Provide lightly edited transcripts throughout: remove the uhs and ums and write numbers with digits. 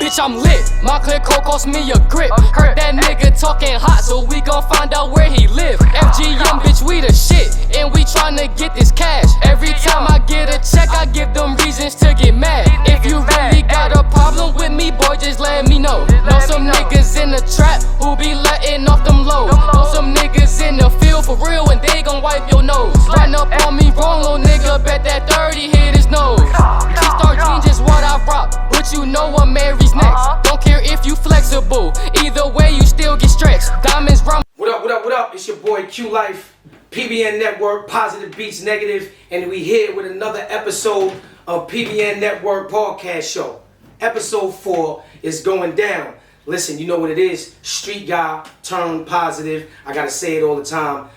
bitch, I'm lit. My clear coat cost me a grip. Heard that nigga talking hot, so we gon' find out where he live. FGM, bitch, we the shit, and we tryna get this cash. Every time I get a check, I give them reasons to get mad. If you really got a problem with me, boy, just let me know. Know some niggas in the trap who be letting off them lows. Know some niggas in the field for real, and they gon' wipe your nose. Riding up on me wrong, little nigga, bet that 30 hit his nose. G-Star jeans is what I rock, but you know what Mary's next. Don't care if you flexible, either way you still get stretched. Diamonds run. What up, what up, what up? It's your boy Q Life, PBN Network, Positive Beats Negative, and we here with another episode of PBN Network Podcast Show. Episode 4 is going down. Listen, you know what it is. Street guy turned positive. I gotta say it all the time.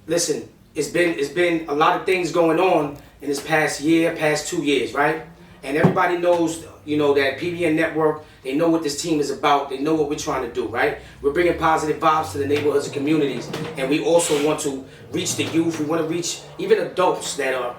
Listen, it's been a lot of things going on in this past year, past 2 years, right? And everybody knows, you know, that PBN Network, they know what this team is about. They know what we're trying to do, right? We're bringing positive vibes to the neighborhoods and communities. And we also want to reach the youth. We want to reach even adults that are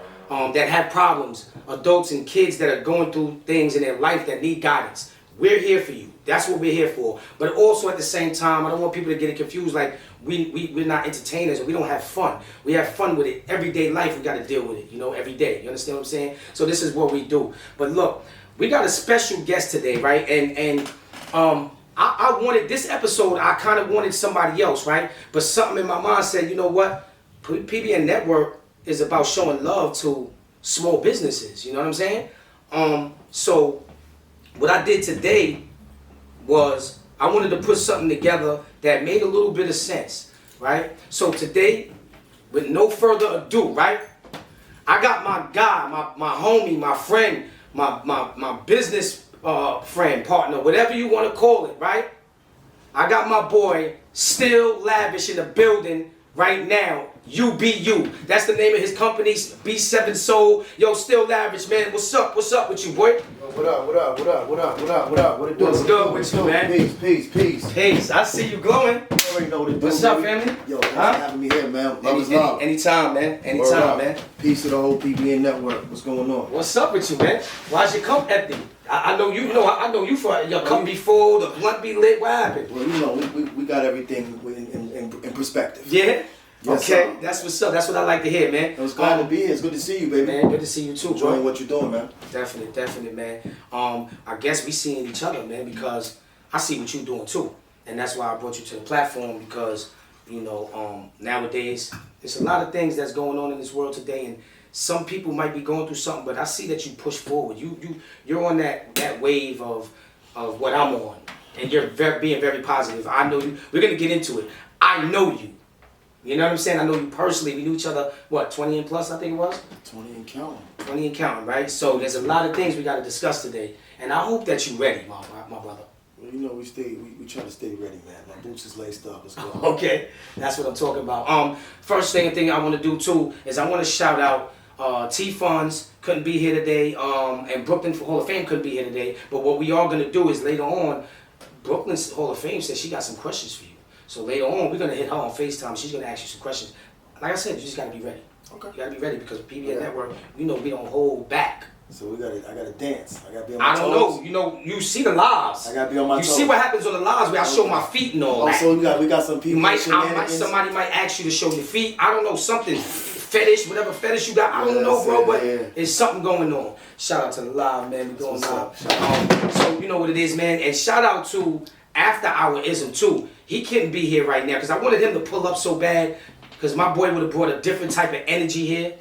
that have problems, adults and kids that are going through things in their life that need guidance. We're here for you. That's what we're here for. But also at the same time, I don't want people to get it confused like we're not entertainers and we don't have fun. We have fun with it. Everyday life, we got to deal with it, you know, every day. You understand what I'm saying? So this is what we do. But look, we got a special guest today, right? And I wanted this episode, I kind of wanted somebody else, right? But something in my mind said, you know what? PBN Network is about showing love to small businesses. You know what I'm saying? So what I did today was I wanted to put something together that made a little bit of sense, right? So today, with no further ado, right? I got my guy, my homie, my friend, my business friend, partner, whatever you want to call it, right? I got my boy, Still Lavish, in the building right now. UBU. That's the name of his company, B7 Soul. Yo, Still Lavish, man. What's up? What's up with you, boy? Yo, what up? What it do? What's good with you, man? Peace. Peace. I see you glowing. You already know what it do. What's up, family? Yo, thanks for having me here, man. Love is love. Anytime, man. Anytime, man. Peace to the whole PBN Network. What's going on? What's up with you, man? Why's your cup empty? I know you for your cup be full, the blunt be lit. What happened? Well, you know, we got everything in perspective. Yeah? Yes, okay, sir. that's what's up. That's what I like to hear, man. It's glad to be here. It's good to see you, baby. Man, good to see you too, Enjoying bro. what you're doing, man. Definitely, man. I guess we seeing each other, man, because I see what you're doing too. And that's why I brought you to the platform because, you know, nowadays, there's a lot of things that's going on in this world today, and some people might be going through something, but I see that you push forward. You're on that wave of what I'm on, and you're being very positive. I know you. We're gonna get into it. I know you. You know what I'm saying? I know you personally. We knew each other, what, 20 and plus, I think it was? 20 and counting. 20 and counting, right? So there's a lot of things we got to discuss today, and I hope that you're ready, my brother. Well, you know, we try to stay ready, man. My boots is laced up. Let's go. Okay, that's what I'm talking about. First thing I want to do too is I want to shout out T-Funds couldn't be here today, and Brooklyn Hall of Fame couldn't be here today. But what we are going to do is later on, Brooklyn's Hall of Fame says she got some questions for you. So later on, we're going to hit her on FaceTime. She's going to ask you some questions. Like I said, you just got to be ready. Okay. You got to be ready because PBN Network, you know, we don't hold back. So I gotta dance. I gotta be on my toes. I don't know. You know, you see the lives. I gotta be on my toes. You see what happens on the lives where I show my feet and all that. So we got some people. Somebody might ask you to show your feet. I don't know, something fetish, whatever fetish you got. I don't know, bro, but there's something going on. Shout out to the live, man. We're going live. So you know what it is, man. And shout out to After Hourism too. He couldn't be here right now because I wanted him to pull up so bad because my boy would have brought a different type of energy here.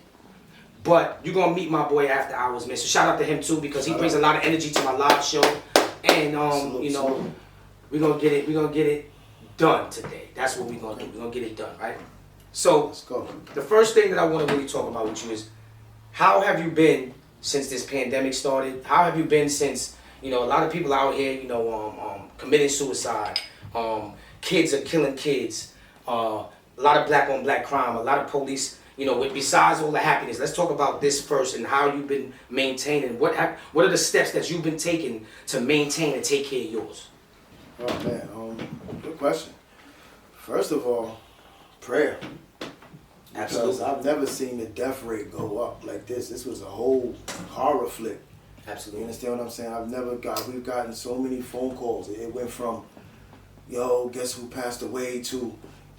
But you're gonna meet my boy After Hours, man. So shout out to him too because he brings a lot of energy to my live show. And you know, we're gonna get it done today. That's what we're gonna do. We're gonna get it done, right? So let's go. The first thing that I want to really talk about with you is how have you been since this pandemic started? How have you been since, you know, a lot of people out here, you know, committing suicide, kids are killing kids, a lot of black on black crime, a lot of police. You know, besides all the happiness, let's talk about this first and how you've been maintaining. What are the steps that you've been taking to maintain and take care of yours? Oh man, good question. First of all, prayer. Absolutely. Because I've never seen the death rate go up like this. This was a whole horror flick. Absolutely. You understand what I'm saying? We've gotten so many phone calls. It went from, yo, guess who passed away, to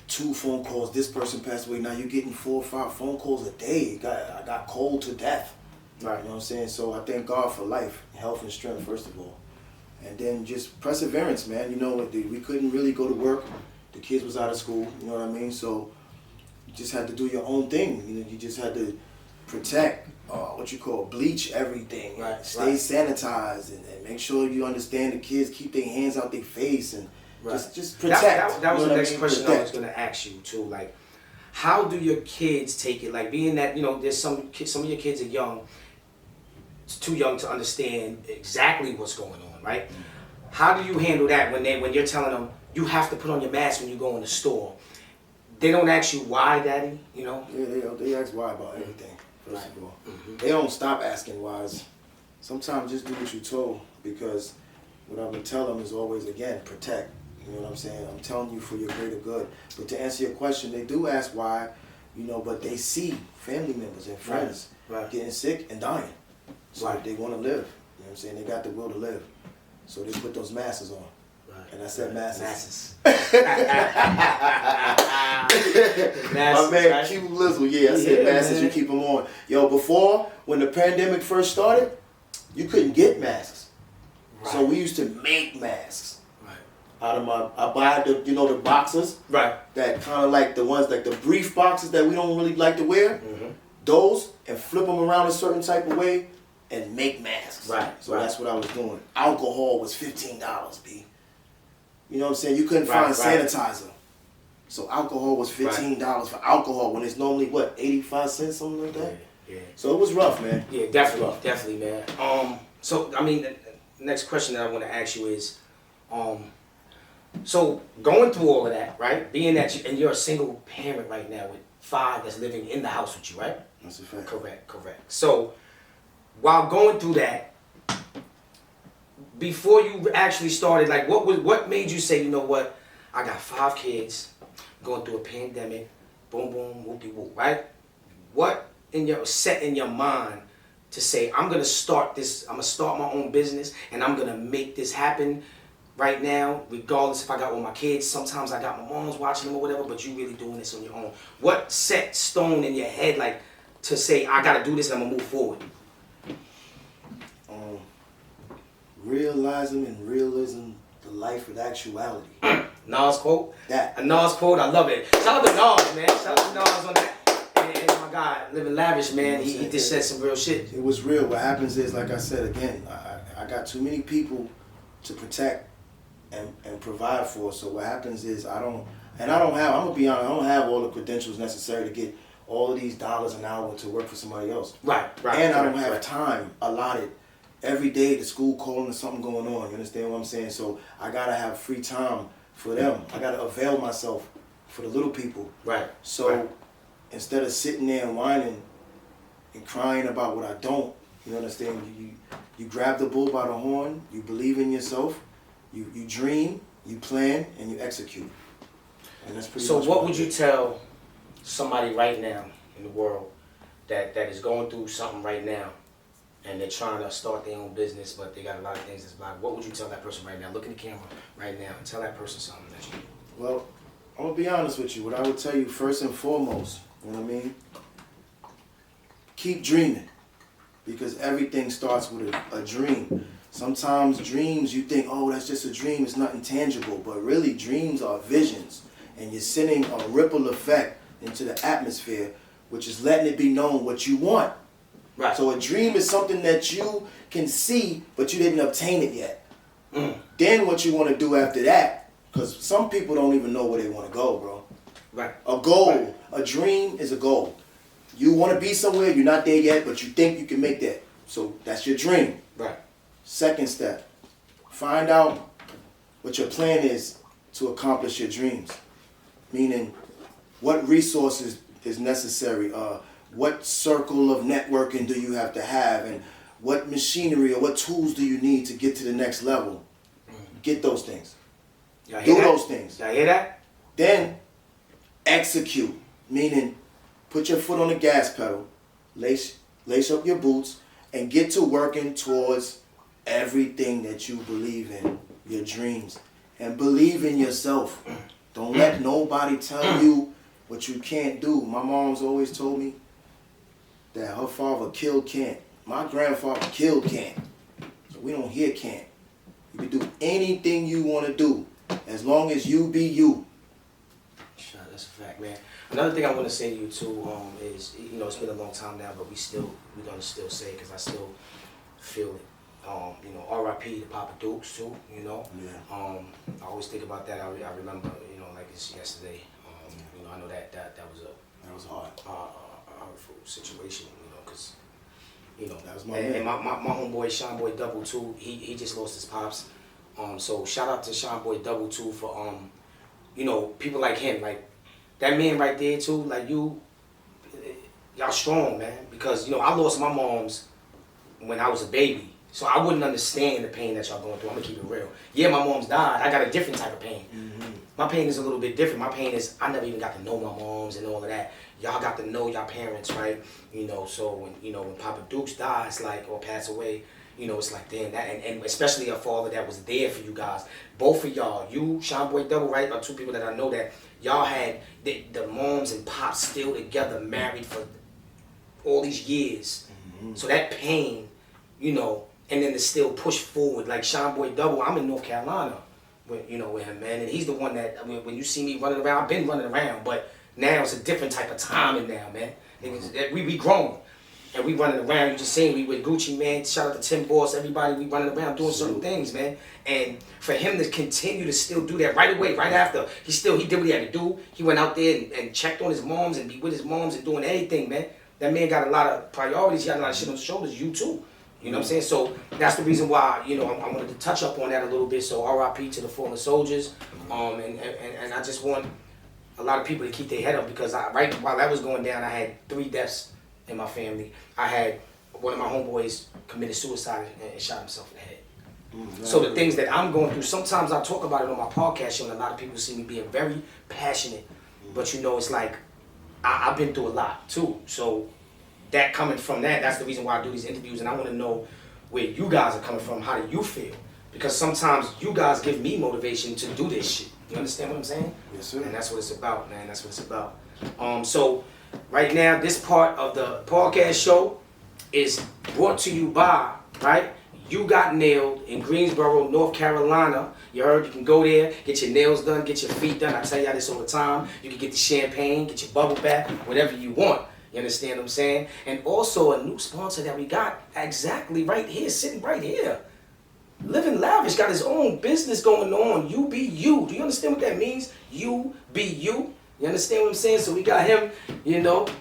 2 phone calls. This person passed away. Now you're getting 4 or 5 phone calls a day. I got cold to death. Right. You know what I'm saying? So I thank God for life, health, and strength, first of all. And then just perseverance, man. You know, we couldn't really go to work. The kids was out of school, you know what I mean? So you just had to do your own thing. You know, you just had to protect, bleach everything. Right. Stay sanitized and make sure you understand the kids keep their hands out their face and just protect. That was the next question I was going to ask you too. Like, how do your kids take it? Like, being that, you know, there's some of your kids are young, it's too young to understand exactly what's going on, right? How do you handle that when you're telling them you have to put on your mask when you go in the store? They don't ask you why, Daddy, you know? Yeah, they ask why about everything, first of all. They don't stop asking whys. Sometimes just do what you're told, because what I'm going to tell them is always, again, protect. You know what I'm saying? I'm telling you for your greater good. But to answer your question, they do ask why, you know, but they see family members and friends getting sick and dying. So they want to live. You know what I'm saying? They got the will to live. So they put those masks on. Right. And I said masks. My man, right? Q Lizzle, I said masks, man. You keep them on. Yo, before, when the pandemic first started, you couldn't get masks. Right. So we used to make masks. Out of I buy the boxes. Right. That kind of like the ones, like the brief boxes that we don't really like to wear. Mm-hmm. Those, and flip them around a certain type of way and make masks. Right. So that's what I was doing. Alcohol was $15, B. You know what I'm saying? You couldn't find sanitizer. So alcohol was $15 for alcohol when it's normally, what, 85 cents, something like that? Yeah. So it was rough, man. Yeah, definitely, man. So, I mean, the next question that I want to ask you is, so going through all of that, right? Being that you're a single parent right now with 5 that's living in the house with you, right? That's a fact. Correct. So while going through that, before you actually started, like what made you say, you know what, I got 5 kids, going through a pandemic, boom, boom, whoop-de-whoop, right? What set in your mind to say, I'm gonna start my own business and I'm gonna make this happen right now, regardless if I got all my kids. Sometimes I got my moms watching them or whatever, but you really doing this on your own. What set stone in your head, like, to say, I gotta do this and I'm gonna move forward? Realizing and realism the life with actuality. Nas quote? That. A Nas quote, I love it. Shout out to Nas, man. Shout out to Nas on that. And my God, living lavish, man. He just said some real shit. It was real. What happens is, like I said again, I got too many people to protect and provide for. So what happens is I'm gonna be honest, I don't have all the credentials necessary to get all of these dollars an hour to work for somebody else. Right. And I don't have time allotted every day to school calling or something going on. You understand what I'm saying? So I gotta have free time for them. I gotta avail myself for the little people. Right. So instead of sitting there and whining and crying about what I don't, you understand? You grab the bull by the horn. You believe in yourself. You dream, you plan, and you execute. And that's pretty much. So what would you tell somebody right now in the world that is going through something right now and they're trying to start their own business, but they got a lot of things that's blocked? What would you tell that person right now? Look in the camera right now and tell that person something that you. Well, I'm going to be honest with you. What I would tell you first and foremost, you know what I mean? Keep dreaming, because everything starts with a dream. Sometimes dreams, you think, oh, that's just a dream, it's nothing tangible. But really, dreams are visions. And you're sending a ripple effect into the atmosphere, which is letting it be known what you want. Right. So a dream is something that you can see, but you didn't obtain it yet. Then what you want to do after that, because some people don't even know where they want to go, bro. Right. A goal, a dream is a goal. You want to be somewhere, you're not there yet, but you think you can make that. So that's your dream. Right. Second step, find out what your plan is to accomplish your dreams. Meaning, what resources is necessary, what circle of networking do you have to have, and what machinery or what tools do you need to get to the next level. Get those things. Do those things. Y'all hear that? Then, execute. Meaning, put your foot on the gas pedal, lace up your boots, and get to working towards everything that you believe in, your dreams. And believe in yourself. Don't let nobody tell you what you can't do. My mom's always told me that her father killed can't. My grandfather killed can't. So we don't hear can't. You can do anything you want to do as long as you be you. Sure, that's a fact, man. Another thing I want to say to you too is, it's been a long time now, but we're gonna still say it because I still feel it. R.I.P. to Papa Dukes too. Yeah. I always think about that. I remember, like it's yesterday. I know that was hard. Hurtful situation. Because that was my and my homeboy Sean Boy Double too. He just lost his pops. So shout out to Sean Boy Double too for people like him, like that man right there too. Like y'all strong, man. Because I lost my mom's when I was a baby. So I wouldn't understand the pain that y'all going through. I'm gonna keep it real. Yeah, my mom's died. I got a different type of pain. Mm-hmm. My pain is a little bit different. My pain is I never even got to know my moms and all of that. Y'all got to know your parents, right? So when Papa Dukes died, it's like, or passed away, it's like damn that, and especially a father that was there for you guys. Both of y'all, you, Sean Boy Double, right, are two people that I know that y'all had the moms and pops still together, married for all these years. Mm-hmm. So that pain, and then to still push forward. Like Sean Boy Double, I'm in North Carolina with him, man. And he's the one that, when you see me running around, I've been running around, but now it's a different type of timing now, man. We grown. And we running around, you just seen we with Gucci, man. Shout out to Tim Boss, everybody, we running around doing certain things, man. And for him to continue to still do that right away, right after, he did what he had to do. He went out there and checked on his moms and be with his moms and doing everything, man. That man got a lot of priorities, he got a lot of shit on his shoulders, you too. You know what I'm saying? So that's the reason why, I wanted to touch up on that a little bit. So R.I.P. to the fallen soldiers. And I just want a lot of people to keep their head up because right while that was going down, I had 3 deaths in my family. I had one of my homeboys committed suicide and shot himself in the head. So the things that I'm going through, sometimes I talk about it on my podcast show and a lot of people see me being very passionate. But it's like, I've been through a lot too. So that coming from that's the reason why I do these interviews, and I want to know where you guys are coming from. How do you feel? Because sometimes you guys give me motivation to do this shit. You understand what I'm saying? Yes, sir. And that's what it's about, man. That's what it's about. So right now, this part of the podcast show is brought to you by, right? You Got Nailed in Greensboro, North Carolina. You heard, you can go there, get your nails done, get your feet done. I tell y'all this all the time. You can get the champagne, get your bubble bath, whatever you want. You understand what I'm saying? And also a new sponsor that we got exactly right here, sitting right here. Living Lavish got his own business going on. You be you. Do you understand what that means? You be you. You understand what I'm saying? So we got him,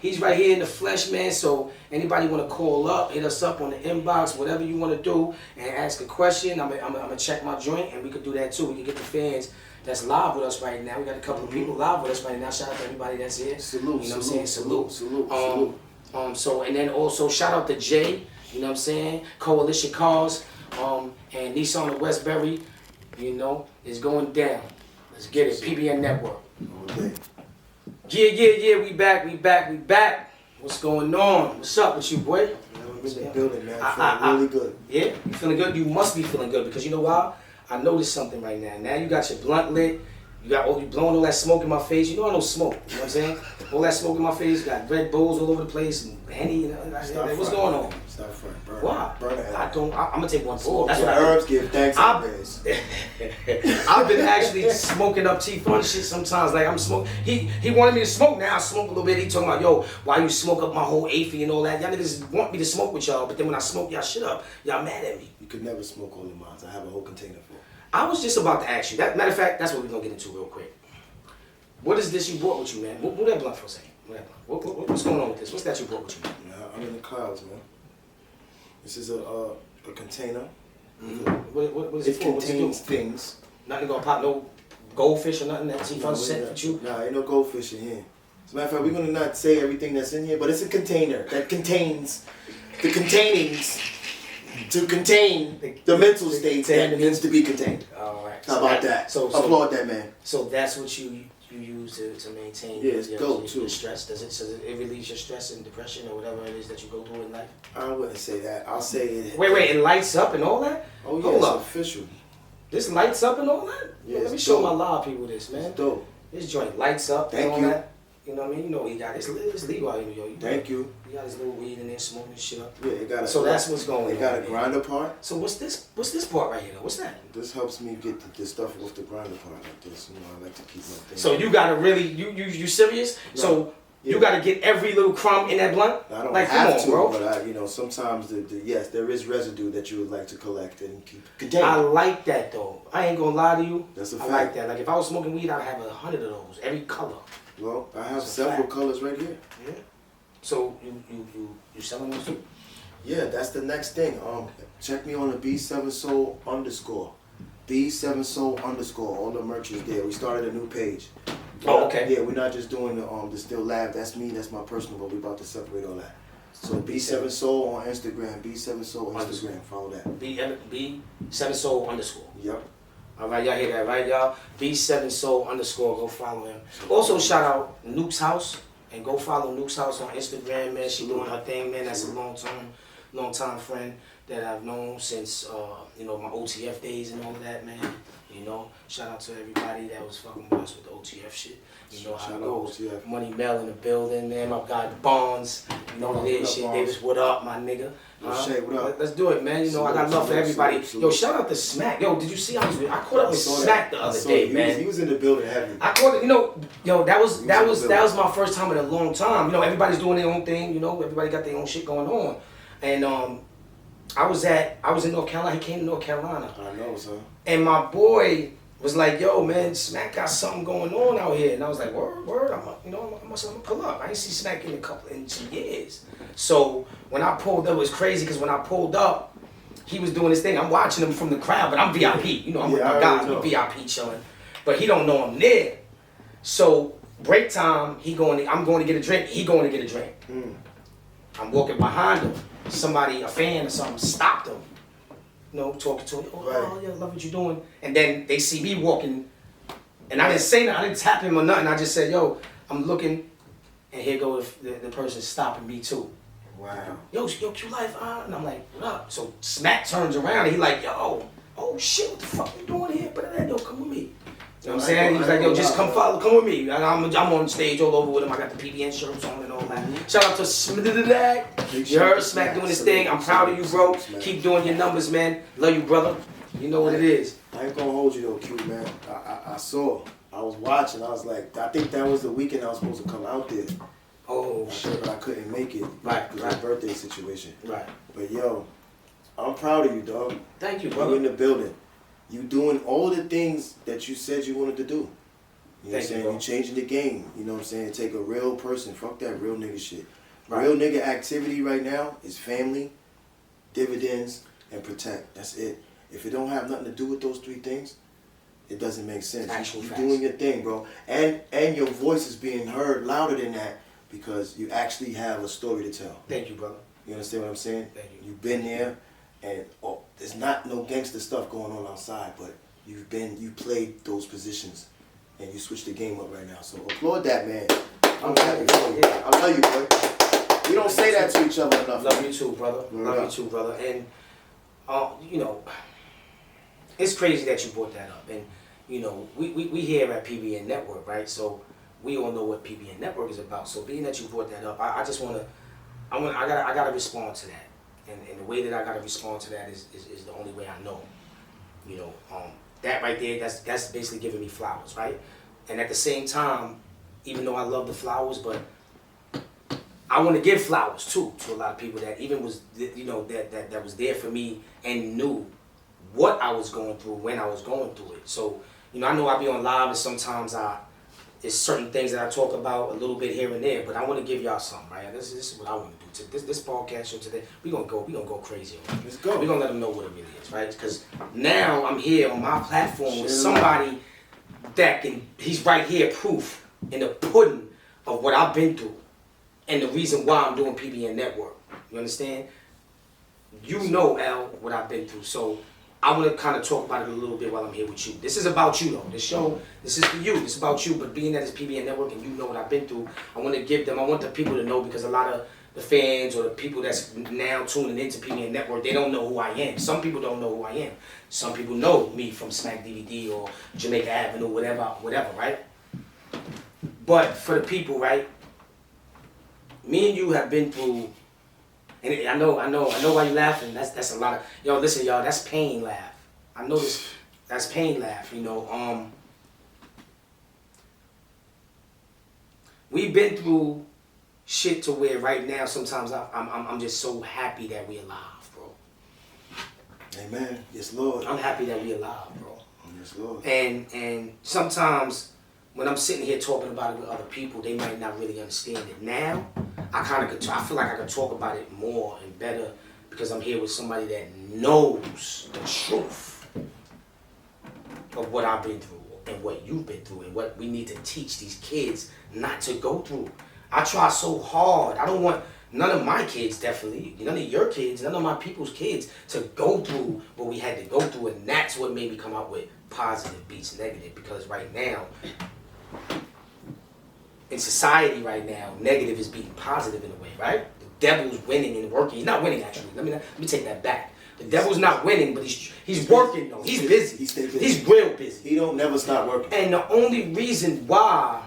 he's right here in the flesh, man. So anybody want to call up, hit us up on the inbox, whatever you want to do, and ask a question. I'm gonna check my joint, and we could do that too. We can get the fans that's live with us right now. We got a couple of people live with us right now. Shout out to everybody that's here. Salute, you know what I'm saying? Salute. Salute. So, and then also shout out to Jay, you know what I'm saying? Coalition Cars, and Nissan of Westbury, is going down. Let's get it. PBN Network. Okay. Yeah, we back. What's going on? What's up with you, boy? I'm in the building, man. I'm feeling really good. Yeah? You feeling good? You must be feeling good because you know why? I noticed something right now. Now you got your blunt lit. You blowing all that smoke in my face. I don't smoke. You know what I'm saying? All that smoke in my face. Got Red Bulls all over the place and Henny. What's going on? Stop front. Burn. Why? Burn it. I'm gonna take one pull. That's what herbs give thanks and praise. I've been actually smoking up T-Fun shit sometimes. Like I'm smoking. He wanted me to smoke. Now I smoke a little bit. He talking about, yo, why you smoke up my whole AFI and all that? Y'all niggas want me to smoke with y'all, but then when I smoke y'all shit up, y'all mad at me. You could never smoke all the mines. I have a whole container full. I was just about to ask you. Matter of fact, that's what we're gonna get into real quick. What is this you brought with you, man? What that blunt for a second? What's going on with this? What's that you brought with you, man? I'm in the clouds, man. This is a container. What is it for? It contains things. Nothing gonna pop, no goldfish or nothing that T-Fun sent for you? Nah, ain't no goldfish in here. As a matter of fact, we're gonna not say everything that's in here, but it's a container that contains the containings to contain the mental state that needs to be contained. All right. How about that? So applaud that man. So that's what you you use to maintain Yeah, it's dope too. your stress? Does it relieves your stress and depression or whatever it is that you go through in life? I wouldn't say that. I'll say it. Wait, it lights up and all that? Oh yeah, Hold it's up. official. This lights up and all that? Yeah, Let me it's show dope. my live people this, man. It's dope. This joint lights up Thank and all you. that. You know what I mean? You know he got his legal out here, yo. Thank you. He got his little weed in there, smoking his shit up. Yeah, it got a. So that's what's going on. It got a man. grinder part. So what's this part right here though? What's that? This helps me get the stuff off the grinder part like this. You know, I like to keep my thing. So you gotta really you serious? Yeah. So you Yeah. gotta get every little crumb in that blunt? I don't like, have come on, to, bro. but sometimes yes, there is residue that you would like to collect and keep contained. I like that though. I ain't gonna lie to you. That's a I fact. like that. Like if I was smoking weed, I'd have 100 of those, every color. Well, I have That's a several fact. colors right here. Yeah. So you selling those too? Yeah, that's the next thing. Check me on the B7 Soul _ B7 Soul _ all the merch is there. We started a new page. Oh, okay. Yeah, we're not just doing the Still Lab. That's me. That's my personal. But we're about to separate all that. So B7 Soul on Instagram. B7 Soul Instagram. Follow that. B7 Soul _. Yep. All right, y'all hear that, right, y'all? B7 Soul _. Go follow him. Also, shout out Nuke's House and go follow Nuke's House on Instagram, man. She doing her thing, man. That's a long time friend that I've known since my OTF days and all of that, man. You know, shout out to everybody that was fucking with us with the OTF shit. You know how Shout it out goes. OTF. Money Mel in the building, man. My guy Bonds. You know what it is. What up, Shit, Bonds? Davis, what up, my nigga? Yo, Shay, what up? Let's do it, man. You know, I got love for everybody. Yo, shout out to Smack. Yo, did you see I caught up with Smack the other day, man. He was in the building heavy. I caught it, that was my first time in a long time. You know, everybody's doing their own thing, you know, everybody got their own shit going on. And I was in North Carolina, he came to North Carolina. I know, son. And my boy was like, yo, man, Smack got something going on out here. And I was like, word, I'm gonna pull up. I ain't see Smack in some years. So when I pulled up, it was crazy because when I pulled up, he was doing his thing. I'm watching him from the crowd, but I'm VIP. You know, I'm with my guys, we VIP chilling. But he don't know I'm there. So break time, I'm going to get a drink, he going to get a drink. I'm walking behind him. Somebody, a fan or something, stopped him. You know, talking to him. Oh, yeah, love what you're doing. And then they see me walking, and I didn't say nothing. I didn't tap him or nothing. I just said, yo, I'm looking, and here goes the person stopping me too. Wow. Yo, Q Life, and I'm like, what up? So Smack turns around, and he like, yo, oh shit, what the fuck you doing here? But yo, come with me. You know what I'm saying? He was like, yo, just come with me. And I'm on stage all over with him. I got the PBN shirts on and all that. Shout out to Smack. You heard Smack doing his thing. I'm proud of you, bro. Keep doing your numbers, man. Love you, brother. You know what it is. I ain't gonna hold you though, Q, man. I saw. I was watching. I was like, I think that was the weekend I was supposed to come out there. Oh, shit. But I couldn't make it. Right, Because of the birthday situation. Right. But yo, I'm proud of you, dog. Thank you, You brother. in the building. You doing all the things that you said you wanted to do. You know what I'm saying? bro. You changing the game. You know what I'm saying? Take a real person. Fuck that real nigga shit. Right. Real nigga activity right now is family, dividends, and protect. That's it. If it don't have nothing to do with those three things, it doesn't make sense. Actual You're facts. doing your thing, bro. And your voice is being heard louder than that because you actually have a story to tell. Thank you, brother. You understand what I'm saying? Thank you. You've been there, and there's not no gangster stuff going on outside, but you played those positions, and you switched the game up right now. So applaud that, man. I'm happy for you. I love you, boy. We don't say that to each other enough. Love you too, brother. Love you too, brother. And it's crazy that you brought that up. And we here at PBN Network, right? So we all know what PBN Network is about. So being that you brought that up, I gotta respond to that. And the way that I gotta respond to that is the only way I know. That right there, that's basically giving me flowers, right? And at the same time, even though I love the flowers, but I want to give flowers too to a lot of people that even was, that was there for me and knew what I was going through when I was going through it. So, I know I be on live and sometimes there's certain things that I talk about a little bit here and there, but I want to give y'all something, right? This is what I want to do. This podcast show today, we gonna go crazy. Right? Let's go. We're gonna let them know what it really is, right? Because now I'm here on my platform with somebody that he's right here, proof in the pudding of what I've been through and the reason why I'm doing PBN Network. You understand? You know, Al, what I've been through. So I want to kind of talk about it a little bit while I'm here with you. This is about you, though. This show, this is for you. This is about you. But being that it's PBN Network and you know what I've been through, I want the people to know, because a lot of the fans or the people that's now tuning into PBN Network, they don't know who I am. Some people don't know who I am. Some people know me from Smack DVD or Jamaica Avenue, whatever, right? But for the people, right? Me and you have been through. And I know why you laughing. That's a lot of, yo, listen, y'all, that's pain laugh. I know this, that's pain laugh, you know. We've been through shit to where right now sometimes I'm just so happy that we alive, bro. Amen. Yes, Lord. I'm happy that we alive, bro. Yes, Lord. And sometimes when I'm sitting here talking about it with other people, they might not really understand it. Now, I feel like I can talk about it more and better because I'm here with somebody that knows the truth of what I've been through and what you've been through and what we need to teach these kids not to go through. I try so hard. I don't want none of my kids, definitely, none of your kids, none of my people's kids to go through what we had to go through, and that's what made me come out with Positive Beats Negative, because right now, in society right now, negative is beating positive in a way, right? The devil's winning and working. He's not winning, actually. Let me take that back. The devil's not winning, but he's working though. He's busy. He's real busy. He don't never stop working. And the only reason why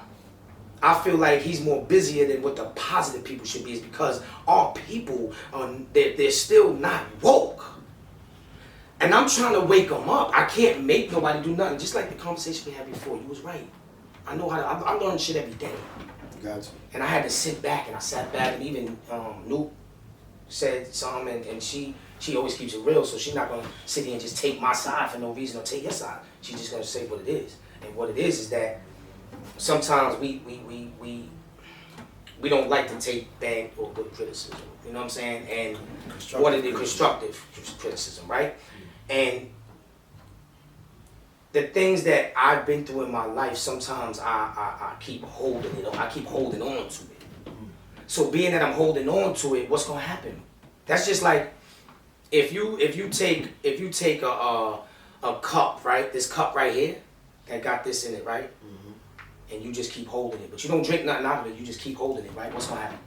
I feel like he's more busier than what the positive people should be is because our people, they're still not woke. And I'm trying to wake them up. I can't make nobody do nothing. Just like the conversation we had before, you was right. I know I learn shit every day. Gotcha. And I had to sit back, and I sat back, and even Noop said something, and she always keeps it real, so she's not gonna sit here and just take my side for no reason or take your side. She's just gonna say what it is. And what it is that sometimes we don't like to take bad or good criticism. You know what I'm saying? And what is constructive criticism, right? And the things that I've been through in my life, sometimes I keep holding it. I keep holding on to it. So being that I'm holding on to it, what's gonna happen? That's just like if you take a cup, right? This cup right here that got this in it, right? Mm-hmm. And you just keep holding it, but you don't drink nothing out of it. You just keep holding it, right? What's gonna happen?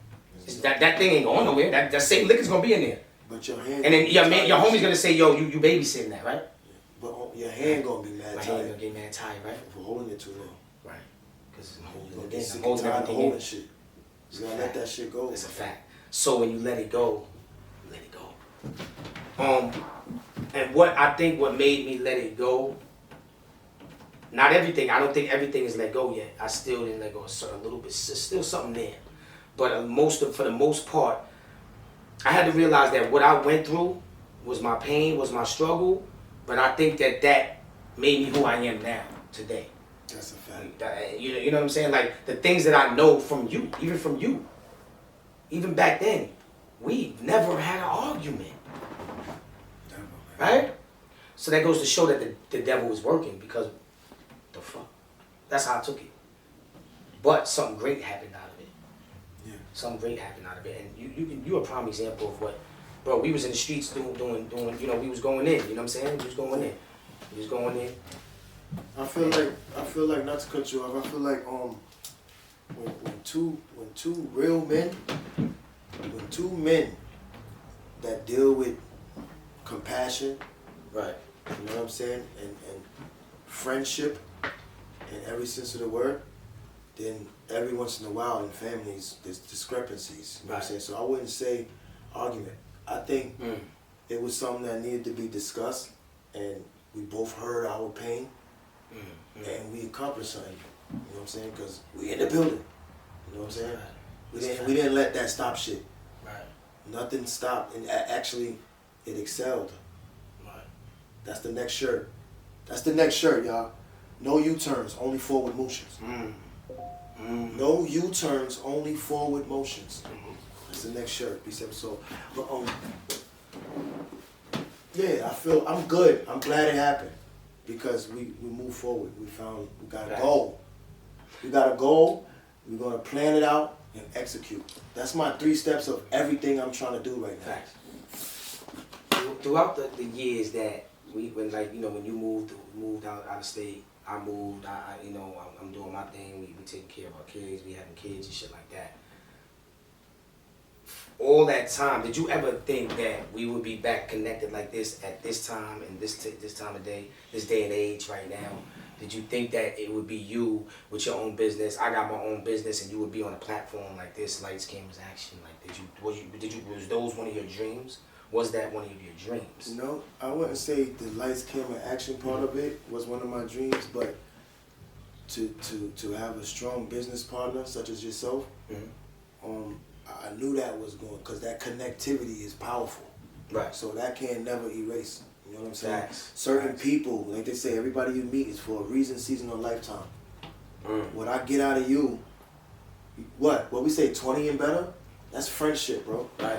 That thing ain't going nowhere. That same liquor's gonna be in there. But your hand. And then your homie's gonna say, yo, you babysitting that, right? But your hand gonna be mad My tired. hand gonna get mad tired, right? For holding it too long. Right. Because You're I'm gonna get sick and holding tired of everything holding in. shit. You gotta let that shit go. It's a fact. So when you let it go, let it go. And what made me let it go, not everything, I don't think everything is let go yet. I still didn't let go a little bit. There's still something there. But for the most part, I had to realize that what I went through was my pain, was my struggle, but I think that made me who I am now, today. That's a fact. You know what I'm saying? Like, the things that I know from you, even back then, we never had an argument. Right? So that goes to show that the devil is working, because the fuck? That's how I took it. But something great happened out of it. Yeah. Something great happened out of it. And you're a prime example of what, bro, we was in the streets doing, we was going in, you know what I'm saying? We was going in. I feel like not to cut you off. I feel like when two men that deal with compassion, Right. you know what I'm saying, and friendship in every sense of the word, then every once in a while in families there's discrepancies. You know what I'm saying? So I wouldn't say argument. I think it was something that needed to be discussed, and we both heard our pain, and we accomplished something. You know what I'm saying? Because we in the building. You know what I'm saying? We didn't let that stop shit. Right. Nothing stopped, and actually it excelled. Right. That's the next shirt. That's the next shirt, y'all. No U-turns, only forward motions. No U-turns, only forward motions. That's the next shirt. This episode. But yeah, I'm good. I'm glad it happened, because we moved forward. We got a goal. We got a goal. We're gonna plan it out and execute. That's my 3 steps of everything I'm trying to do right now. Facts. Throughout the years that when like when you moved out of state, I moved. I'm doing my thing. We taking care of our kids. We having kids and shit like that. All that time, did you ever think that we would be back connected like this at this time and this time of day, this day and age right now? Did you think that it would be you with your own business? I got my own business, and you would be on a platform like this, lights, cameras, action. Like, was those one of your dreams? Was that one of your dreams? No, I wouldn't say the lights, camera, action part of it was one of my dreams, but to have a strong business partner such as yourself, I knew that was going, because that connectivity is powerful. Right. So that can never erase. You know what I'm saying? Facts. Certain people, like they say, everybody you meet is for a reason, season, or lifetime. What I get out of you, what we say, 20 and better, that's friendship, bro. Right.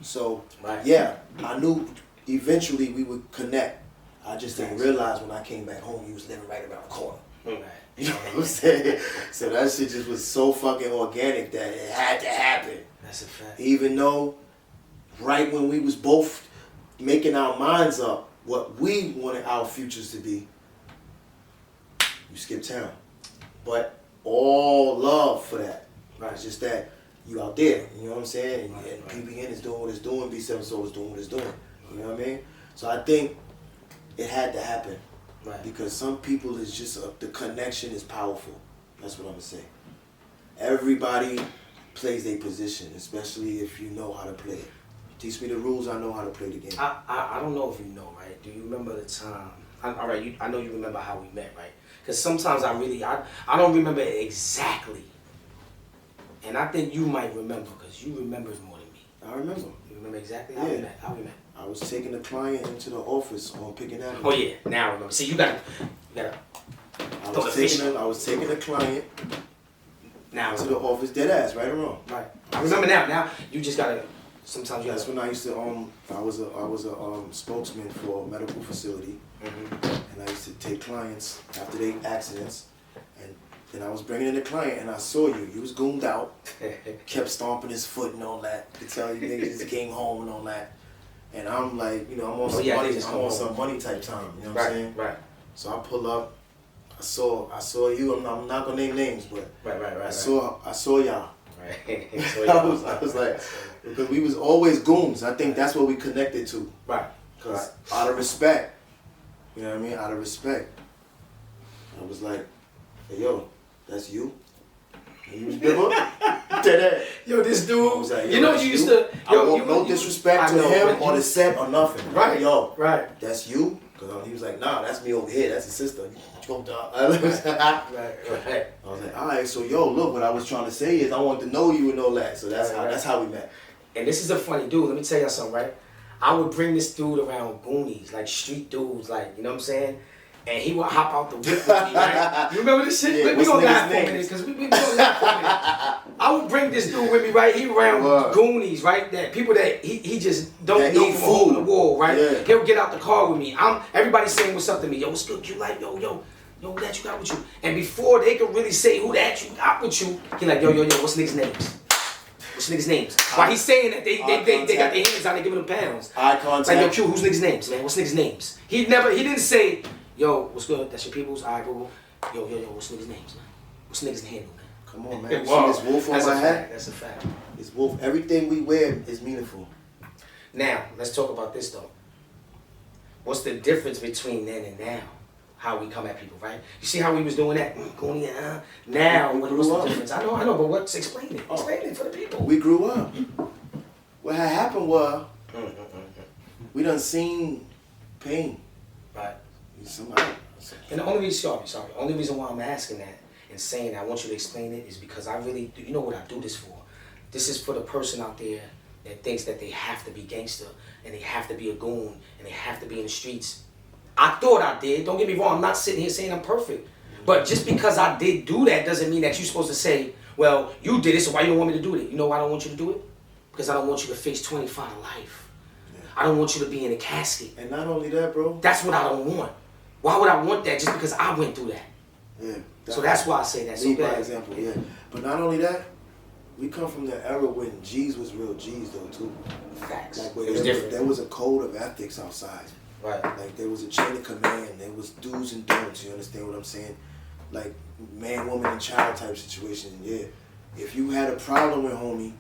So, yeah, I knew eventually we would connect. I just didn't realize when I came back home, you was living right around the corner. Right. You know what I'm saying? So that shit just was so fucking organic that it had to happen. That's a fact. Even though right when we was both making our minds up what we wanted our futures to be, you skipped town. But all love for that. Right. It's just that you out there, you know what I'm saying? And PBN is doing what it's doing, B7 Soul is doing what it's doing. You know what I mean? So I think it had to happen. Right. Because some people is just, the connection is powerful. That's what I'm going to say. Everybody plays their position, especially if you know how to play it. Teach me the rules, I know how to play the game. I don't know if you know, right? Do you remember the time? All right, I know you remember how we met, right? Because sometimes I don't remember it exactly. And I think you might remember, because you remember more than me. I remember. You remember exactly how we met? How we met? I was taking a client into the office on Picking Avenue. Oh yeah, now I remember. See, you gotta. I was taking a client now to the office, dead ass, right or wrong. Right. I remember now. Now you just gotta. Sometimes you That's gotta. when I used to I was a spokesman for a medical facility, and I used to take clients after they accidents, and then I was bringing in a client, and I saw you. You was gooned out, kept stomping his foot and all that. Could tell you niggas just came home and all that. And I'm like, I'm on some money. I'm on some money type time. You know what I'm saying? Right. So I pull up. I saw you. I'm not gonna name names, but Right. I saw y'all. Right. I was like, because we was always goons. I think that's what we connected to. Right. Because out of respect, you know what I mean? Out of respect, I was like, hey, yo, that's you? And you was dead. Yo, this dude, I was like, you used to. I want no disrespect to him or the set or nothing. Right. Yo, right. That's you? Because he was like, nah, that's me over here. That's his sister. Right. I was like, all right, so yo, look, what I was trying to say is I want to know you and all that. So that's how we met. And this is a funny dude. Let me tell you something, right? I would bring this dude around Goonies, like street dudes, like, you know what I'm saying? And he would hop out the whip with me, right? You remember this shit? Yeah, we gonna laugh for a minute, because we gonna laugh for a minute. I would bring this dude with me, right? He around Goonies, right? That people that he just don't know from a hole in the wall, right? Yeah. He'll get out the car with me. Everybody saying what's up to me. Yo, what's good? You like, yo, who that you got with you? And before they could really say who that you got with you, he like, yo, what's niggas' names? What's niggas' names? While he's saying that they got their hands out, they giving them pounds. Eye contact. Like, yo, Q, who's niggas' names, man? What's niggas' names? He didn't say, yo, what's good? That's your people's. All right, Google. Yo, what's niggas' names, man? What's niggas' handle, man? Come on, man. You see this wolf on my hat? That's a fact. This wolf. Everything we wear is meaningful. Now, let's talk about this, though. What's the difference between then and now? How we come at people, right? You see how we was doing that? Now, what's the difference? I know, but what's explain it? Explain it for the people. We grew up. What had happened was, we done seen pain. Right. Somebody. And the only reason why I'm asking that and saying that I want you to explain it is because I really, you know what I do this for? This is for the person out there that thinks that they have to be gangster and they have to be a goon and they have to be in the streets. I thought I did. Don't get me wrong. I'm not sitting here saying I'm perfect. But just because I did do that doesn't mean that you're supposed to say, well, you did it, so why you don't want me to do it? You know why I don't want you to do it? Because I don't want you to face 25 to life. Yeah. I don't want you to be in a casket. And not only that, bro. That's what I don't want. Why would I want that just because I went through that? Yeah. So that's why I say that. Lead by example, yeah. But not only that, we come from the era when G's was real G's though too. Facts. Like where it was different. There was a code of ethics outside. Right. Like there was a chain of command. There was do's and don'ts. You understand what I'm saying? Like man, woman, and child type situation. Yeah. If you had a problem with homie,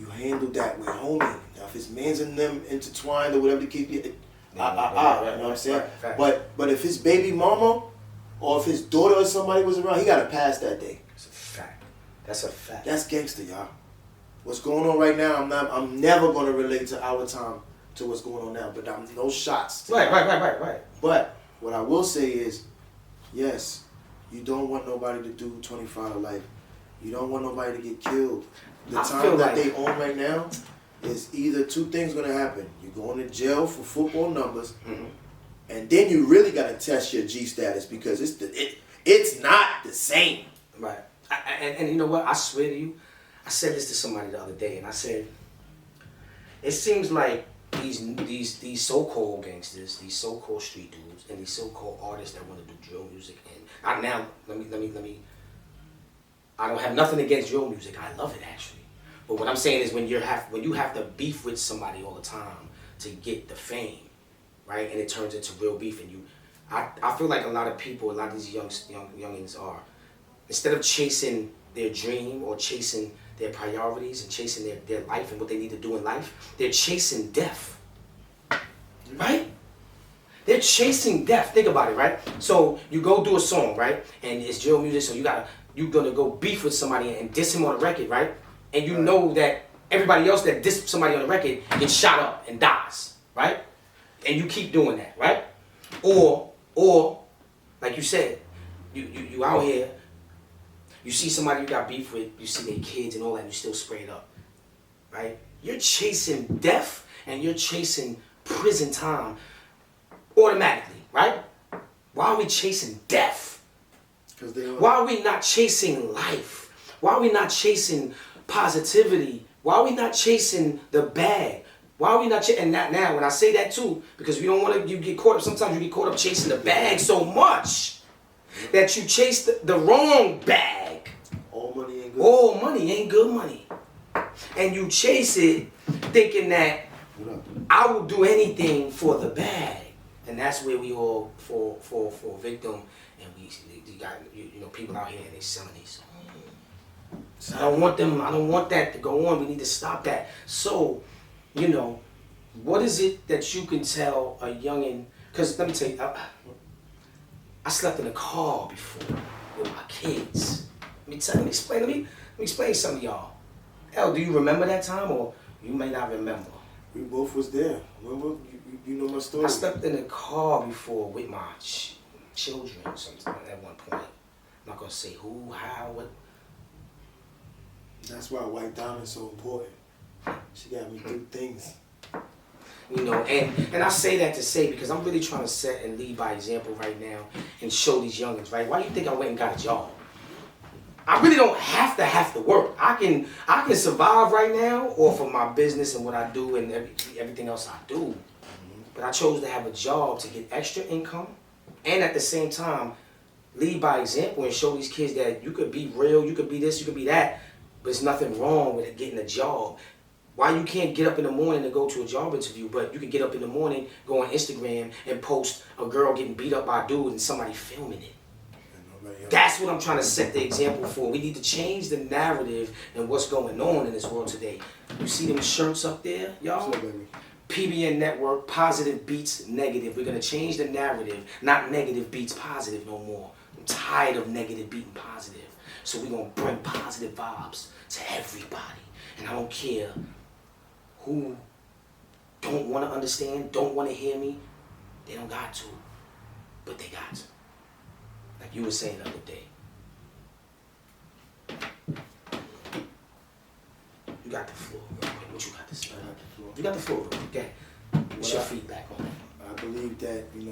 you handled that with homie. Now if his man's in them intertwined or whatever the case be, you know what I'm saying? Right. But if his baby mama or if his daughter or somebody was around, he gotta pass that day. That's a fact. That's a fact. That's gangster, y'all. What's going on right now? I'm never gonna relate to our time to what's going on now. But I'm no shots. Right. But what I will say is, yes, you don't want nobody to do 25 to life. You don't want nobody to get killed. The time that they on right now is either two things gonna happen. You're going to jail for football numbers, and then you really gotta test your G status because it's not the same. Right. And you know what? I swear to you, I said this to somebody the other day, and I said, it seems like these so-called gangsters, these so-called street dudes, and these so-called artists that want to do drill music, and let me. I don't have nothing against drill music. I love it actually. But what I'm saying is when you have to beef with somebody all the time to get the fame, right? And it turns into real beef, and I feel like a lot of people, a lot of these youngins are, instead of chasing their dream or chasing their priorities and chasing their life and what they need to do in life, they're chasing death, right? They're chasing death. Think about it, right? So you go do a song, right? And it's drill music, so you're gonna go beef with somebody and diss him on the record, right? And you know that everybody else that dissed somebody on the record gets shot up and dies, right? And you keep doing that, right? Or like you said, you out here, you see somebody you got beef with, you see their kids and all that, and you still spray it up, right? You're chasing death and you're chasing prison time automatically, right? Why are we chasing death? Why are we not chasing life? Why are we not chasing positivity? Why are we not chasing the bag? Why are we not chasing? And now, when I say that too, because we don't want to, you get caught up, sometimes you get caught up chasing the bag so much that you chase the wrong bag. All money ain't good. All money ain't good money. And you chase it thinking that I will do anything for the bag. And that's where we all fall victim. And we got people out here and they selling these. I don't want that to go on. We need to stop that. So, what is it that you can tell a youngin'? Because let me tell you, I slept in a car before with my kids. Let me explain something to y'all. L, do you remember that time, or you may not remember? We both was there. Remember? You know my story. I slept in a car before with my children at one point. I'm not gonna say who, how, what. That's why White Diamond's so important. She got me through things. And I say that to say because I'm really trying to set and lead by example right now and show these youngins, right? Why do you think I went and got a job? I really don't have to work. I can survive right now off of my business and what I do and everything else I do. But I chose to have a job to get extra income and at the same time lead by example and show these kids that you could be real, you could be this, you could be that, but there's nothing wrong with getting a job. Why you can't get up in the morning to go to a job interview, but you can get up in the morning, go on Instagram and post a girl getting beat up by a dude and somebody filming it. That's what I'm trying to set the example for. We need to change the narrative and what's going on in this world today. You see them shirts up there, y'all? PBN Network, Positive Beats Negative. We're going to change the narrative, not negative beats positive no more. I'm tired of negative beating positive. So we're going to bring positive vibes to everybody. And I don't care who don't want to understand, don't want to hear me. They don't got to, but they got to. Like you were saying the other day. You got the floor. What you got to say? I got the floor. You got the floor. Okay. What's your feedback on that? I believe that, when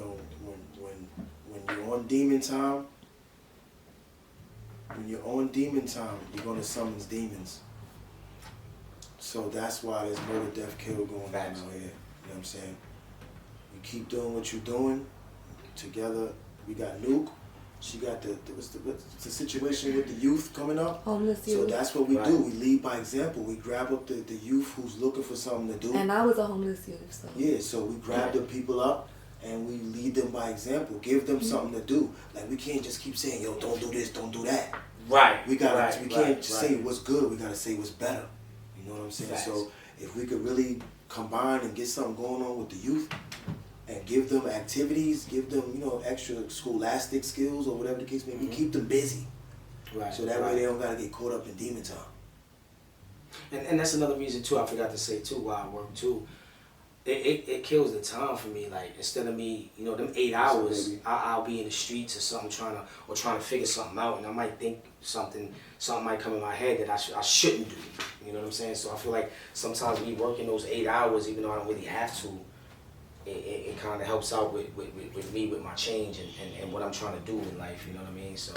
you're on demon time, you're going to summons demons. So that's why there's murder, death, kill going on out here. You know what I'm saying? You keep doing what you're doing. Together, we got Nuke. She got what's the situation with the youth coming up? Homeless youth. So that's what we do. We lead by example. We grab up the youth who's looking for something to do. And I was a homeless youth, so. Yeah, so we grab the people up and we lead them by example. Give them something to do. Like, we can't just keep saying, yo, don't do this, don't do that. Right. We can't say what's good. We gotta say what's better. You know what I'm saying? Facts. So if we could really combine and get something going on with the youth, and give them activities, give them, you know, extra scholastic skills or whatever the case may be, keep them busy. Right. So that way they don't gotta get caught up in demon time. And that's another reason too, I forgot to say too, while I work too. It kills the time for me. Like, instead of me, you know, them 8 hours, I'll be in the streets or something trying to figure something out, and I might think something might come in my head that I shouldn't do. You know what I'm saying? So I feel like sometimes me working those 8 hours, even though I don't really have to, it kind of helps out with me, with my change and what I'm trying to do in life. You know what I mean? So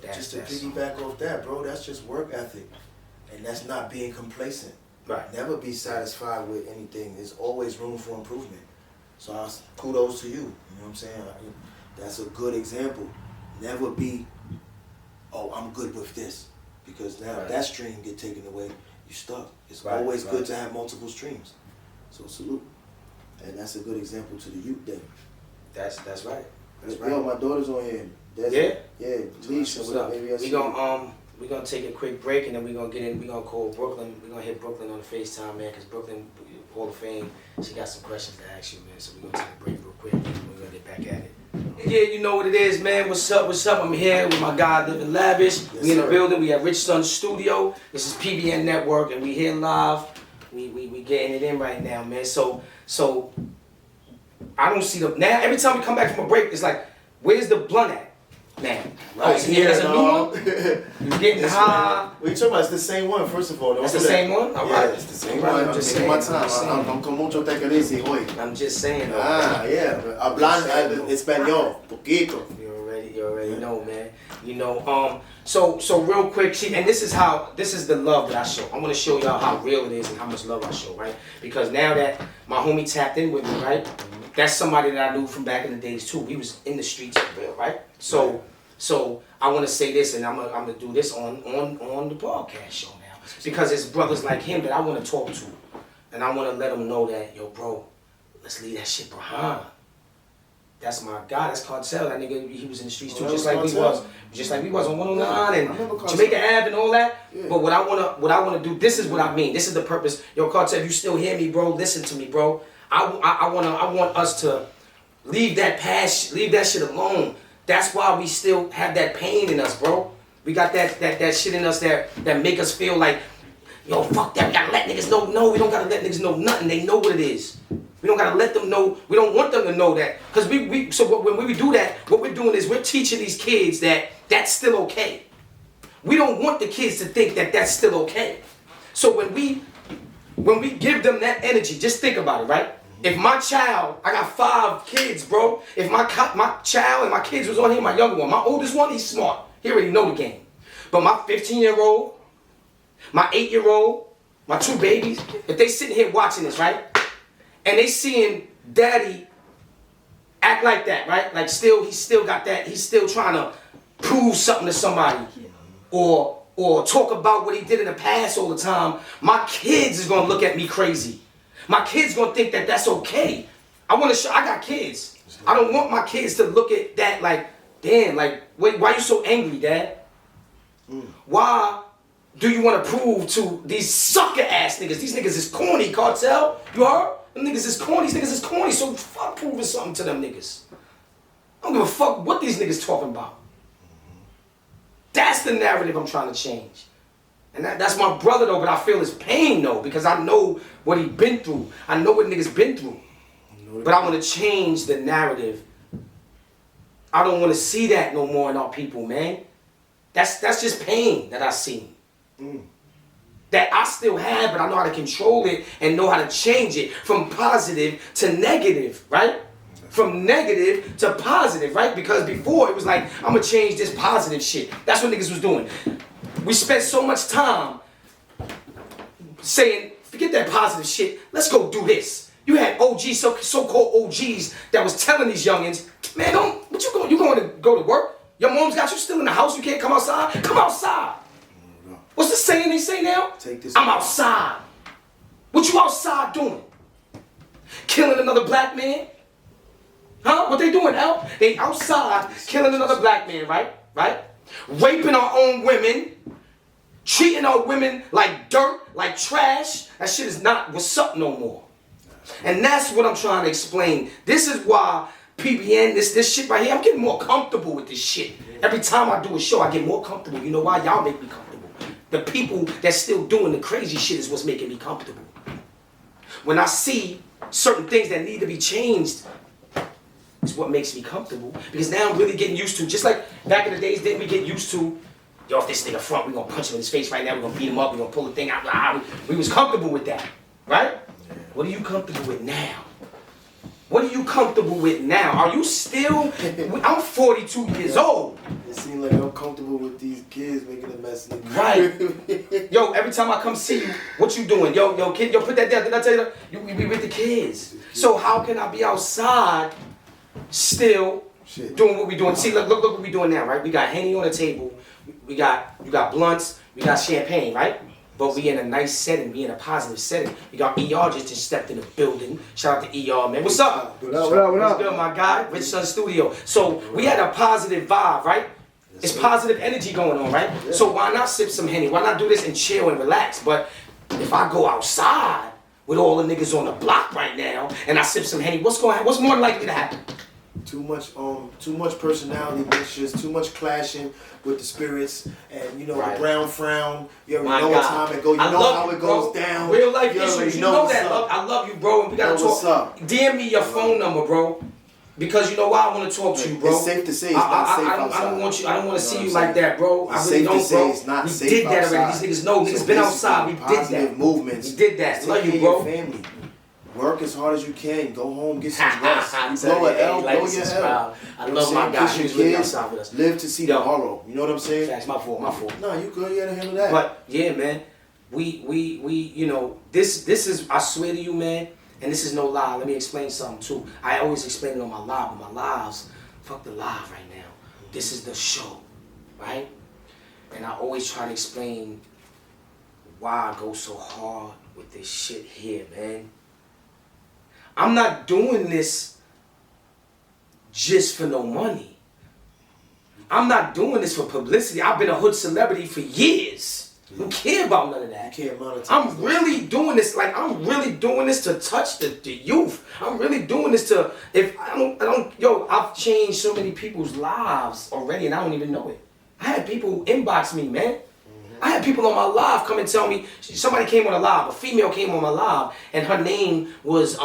Just to piggyback off that, bro, that's just work ethic, and that's not being complacent. Right. Never be satisfied with anything. There's always room for improvement. So kudos to you. You know what I'm saying? That's a good example. Never be, oh, I'm good with this, because now if that stream get taken away, you're stuck. It's always good to have multiple streams. So salute. And that's a good example to the youth then. That's right. That's right. Yo, my daughter's on here. Yeah. Please, what's up? We're gonna take a quick break, and then we're gonna get in. We're gonna call Brooklyn. We're gonna hit Brooklyn on the FaceTime, man, because Brooklyn, Hall of Fame, she got some questions to ask you, man. So we're gonna take a break real quick, and we're gonna get back at it. Yeah, you know what it is, man. What's up? I'm here with my guy, Living Lavish. Yes, we in the sir. building. We at Rich Sun Studio. This is PBN Network, and we here live. We getting it in right now, man. So I don't see the now. Every time we come back from a break, it's like, where's the blunt at? Now, Right. so there's a new one. You getting high? What you talking about? It's the same one, first of all. That's the same one? All right. It's the same All right, one. I'm just taking my saying, time. I'm con mucho te querés hoy. I'm just saying. Though, Yeah. Hablan español, poquito. You already know, man. You know, so real quick, and this is the love that I show. I want to show y'all how real it is and how much love I show, right? Because now that my homie tapped in with me, right? That's somebody that I knew from back in the days too. We was in the streets for real, right? So I want to say this, and I'm gonna do this on the podcast show now, because it's brothers like him that I want to talk to, and I want to let them know that, yo, bro, let's leave that shit behind. That's my guy. That's Cartel. That nigga, he was in the streets too, just like we was on 109 and Jamaica Ave and all that. Yeah. But what I wanna do, this is what I mean. This is the purpose. Yo, Cartel, if you still hear me, bro, listen to me, bro. I want us to leave that past, leave that shit alone. That's why we still have that pain in us, bro. We got that shit in us that make us feel like, yo, fuck that. We gotta let niggas know. No, we don't gotta let niggas know nothing. They know what it is. We don't gotta let them know. We don't want them to know that. Because when we do that, what we're doing is we're teaching these kids that that's still okay. We don't want the kids to think that that's still okay. So when we give them that energy, just think about it, right? If my child, I got 5 kids, bro. If my child and my kids was on here, my younger one, my oldest one, he's smart. He already know the game. But my 15-year-old, my 8-year-old, my 2 babies, if they sitting here watching this, right? And they seeing daddy act like that, right? Like he's still got that, he's still trying to prove something to somebody. Or talk about what he did in the past all the time. My kids is gonna look at me crazy. My kids gonna think that that's okay. I got kids. I don't want my kids to look at that like, damn, like, wait, why you so angry, Dad? Why do you want to prove to these sucker ass niggas? These niggas is corny, Cartel. You heard? Them niggas is corny. These niggas is corny. So fuck proving something to them niggas. I don't give a fuck what these niggas talking about. That's the narrative I'm trying to change. And that's my brother though, but I feel his pain though, because I know what he been through. I know what niggas been through. But I want to change the narrative. I don't want to see that no more in our people, man. That's just pain that I see. That I still have, but I know how to control it and know how to change it from positive to negative, right? From negative to positive, right? Because before it was like, I'm gonna change this positive shit. That's what niggas was doing. We spent so much time saying, forget that positive shit, let's go do this. You had OGs, so-called OGs that was telling these youngins, man, you going to go to work? Your mom's got you still in the house, you can't come outside? Come outside. What's the saying they say now? I'm outside. What you outside doing? Killing another black man? Huh? What they doing, Al? They outside killing another black man, right? Right? Raping our own women. Treating our women like dirt, like trash. That shit is not what's up no more. And that's what I'm trying to explain. This is why PBN, this shit right here, I'm getting more comfortable with this shit. Every time I do a show, I get more comfortable. You know why? Y'all make me comfortable. The people that's still doing the crazy shit is what's making me comfortable. When I see certain things that need to be changed, is what makes me comfortable. Because now I'm really getting used to, just like back in the days, didn't we get used to, yo, if this nigga front, we gonna punch him in his face right now, we gonna beat him up, we gonna pull the thing out. We was comfortable with that, right? What are you comfortable with now? What are you comfortable with now? Are you still, I'm 42 years old. It seems like I'm comfortable with these kids making a mess in the Right. Yo, every time I come see you, what you doing? Yo, kid, yo, put that down. Did I tell you that? You be with the kids. So how can I be outside still doing what we doing? See, look what we doing now, right? We got Henny on the table. You got blunts. We got champagne, right? But we in a nice setting. We in a positive setting. We got ER just stepped in the building. Shout out to ER, man. What's up? What up? What's good, my guy? Rich Sun Studio. So we had a positive vibe, right? It's positive energy going on, right? Yeah. So why not sip some Henny? Why not do this and chill and relax? But if I go outside with all the niggas on the block right now and I sip some Henny, what's more likely to happen? Too much personality mixtures, too much clashing with the spirits, and you know the brown frown. You already know what time it goes. You know how it goes down. Real life issues. You know that. I love you, bro. And we gotta talk. What's up? DM me your phone number, bro. Because you know why I want to talk to you, bro. It's safe to say it's not safe outside. I don't want to see you like that, bro. I really don't, bro. It's not safe we did that already. These niggas know. Niggas been outside. We did that. Movements. We did that. Love you, bro. Family. Work as hard as you can. Go home, get some rest. You blow an L, blow your L. I love my guys. Who's living outside with us. Live to see tomorrow. You know what I'm saying? That's my fault. No, you good. You gotta handle that. But yeah, man. We you know, this is, I swear to you, man, and this is no lie. Let me explain something too. I always explain it on my live, but my lives, fuck the live right now. This is the show, right? And I always try to explain why I go so hard with this shit here, man. I'm not doing this just for no money. I'm not doing this for publicity. I've been a hood celebrity for years. I don't care about none of that. You can't monetize. I'm really doing this, like I'm really doing this to touch the youth. I'm really doing this to, if I don't, yo, I've changed so many people's lives already and I don't even know it. I had people inbox me, man. I had people on my live come and tell me, somebody came on a live, a female came on my live, and her name was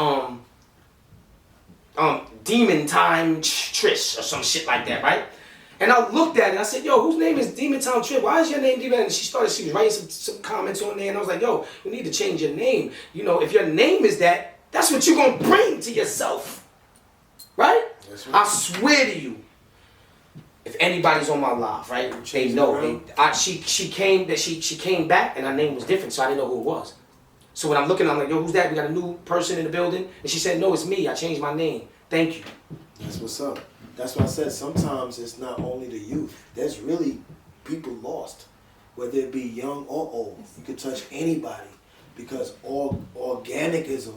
Demon Time Trish or some shit like that, right? And I looked at it, I said, yo, whose name is Demon Time Trish? Why is your name Demon? And she was writing some comments on there, and I was like, yo, you need to change your name. You know, if your name is that, that's what you're gonna bring to yourself, right? I swear to you. If anybody's on my live, right, they know. She came back and her name was different, so I didn't know who it was. So when I'm looking, I'm like, yo, who's that? We got a new person in the building. And she said, no, it's me. I changed my name. Thank you. That's what's up. That's why I said sometimes it's not only the youth. There's really people lost, whether it be young or old. You could touch anybody because organicism,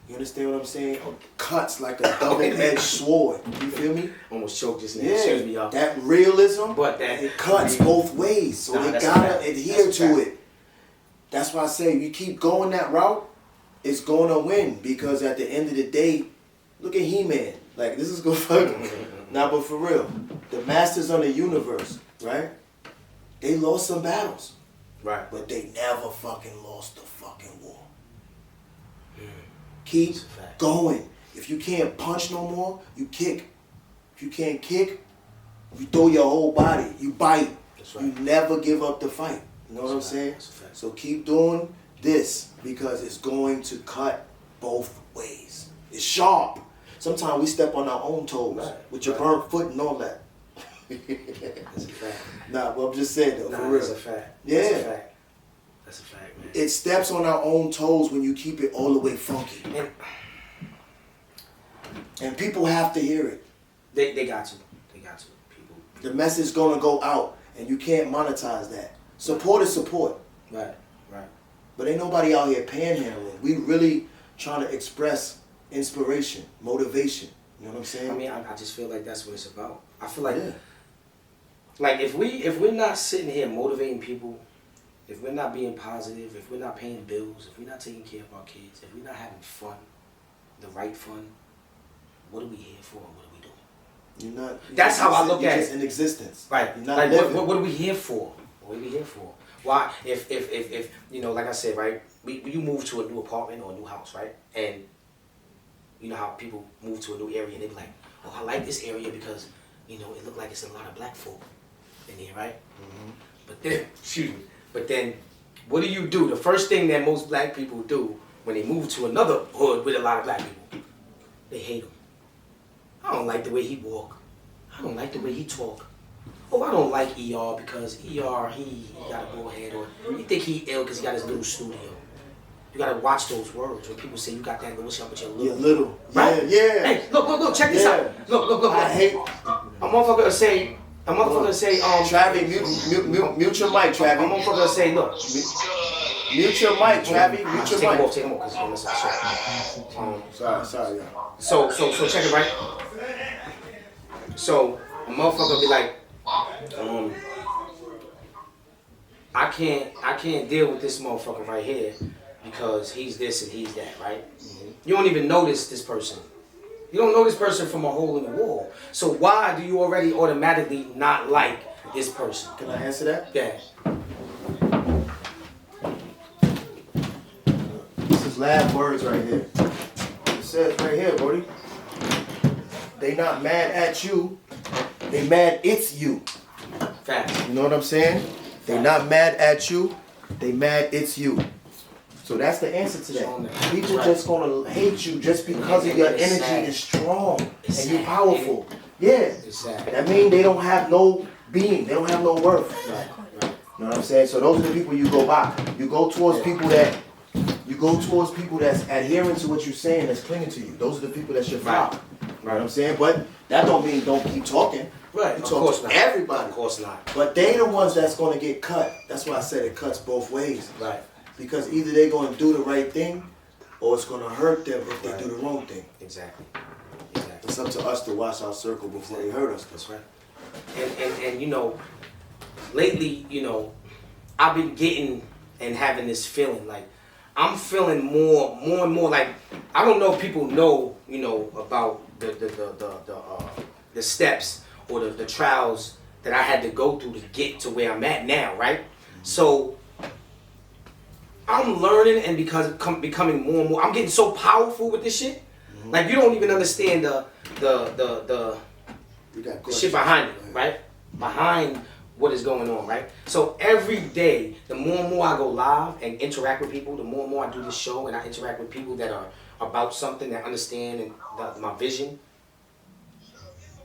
you understand what I'm saying? Cuts like a double-edged sword. You feel me? Almost choked just now. Yeah, Excuse me, y'all. that realism, But that it cuts both ways. So they gotta adhere to it. That's why I say if you keep going that route, it's gonna win. Because at the end of the day, look at He-Man. Like, this is gonna fuck. Nah, but for real, the masters of the universe, right? They lost some battles. Right. But they never fucking lost the fucking war. Keep going. If you can't punch no more, you kick. If you can't kick, you throw your whole body. You bite. That's right. You never give up the fight. You know what I'm saying? So keep doing this because it's going to cut both ways. It's sharp. Sometimes we step on our own toes with your burnt foot and all that. That's a fact. Nah, but I'm just saying though, for real. That's a fact. Yeah. That's a fact. That's a fact, man. It steps on our own toes when you keep it all the way funky. And people have to hear it. They got to. They got to. People. The message gonna go out and you can't monetize that. Support is support. Right, right. But ain't nobody out here panhandling. We really trying to express inspiration, motivation, You know what I'm saying? I mean, I just feel like that's what it's about. I feel like, like if we're not sitting here motivating people, if we're not being positive, if we're not paying bills, if we're not taking care of our kids, if we're not having fun, the right fun, what are we here for? And what are we doing? You're not. That's how I look at it. You're just in existence. Right. You're not like living. what are we here for? What are we here for? Why? If you know, like I said, right? You move to a new apartment or a new house, right? And you know how people move to a new area and they be like, oh, I like this area because, you know, it look like it's a lot of black folk in here, right? Mm-hmm. But then, but then, what do you do? The first thing that most black people do when they move to another hood with a lot of black people, they hate him. I don't like the way he walk. I don't like the way he talk. Oh, I don't like ER because ER, he got a bald head, or you think he ill because he got his little studio. You gotta watch those words when people say you got that little shit with your little. You're little. Right? Yeah. Hey, look, check this out. Look. I hate. A motherfucker say, Travi, mute your mic, Travi. A motherfucker say, look. Mute your mic, Travi. Mute your mic. Take him off, because you're gonna listen to shit. Sorry, y'all. So check it, right? So, a motherfucker be like, I can't deal with this motherfucker right here because he's this and he's that, right? Mm-hmm. You don't even notice this person. You don't know this person from a hole in the wall. So why do you already automatically not like this person? Can I answer that? Yeah. This is lab words right here. It says right here, Brody. They not mad at you. They mad it's you. Facts. You know what I'm saying? They not mad at you. They mad it's you. So that's the answer to that. People just gonna hate you just because of your energy is strong and you powerful. Yeah. That means they don't have no being. They don't have no worth. Right. You know what I'm saying? So those are the people you go by. You go towards people that's adhering to what you're saying, that's clinging to you. Those are the people that's your flock. You know what I'm saying? But that don't mean don't keep talking. Right. You Of talk course to not. everybody. Of course not. But they the ones that's gonna get cut. That's why I said it cuts both ways. Right. Because either they're gonna do the right thing or it's gonna hurt them if they do the wrong thing. Exactly. It's up to us to watch our circle before they hurt us. That's right. And you know, lately, you know, I've been getting and having this feeling like I'm feeling more and more like I don't know if people know, you know, about the steps or the trials that I had to go through to get to where I'm at now, right? So I'm learning and becoming more and more. I'm getting so powerful with this shit. Mm-hmm. Like you don't even understand the shit behind it, right? Behind what is going on, right? So every day, the more and more I go live and interact with people, the more and more I do this show and I interact with people that are about something that understand and my vision,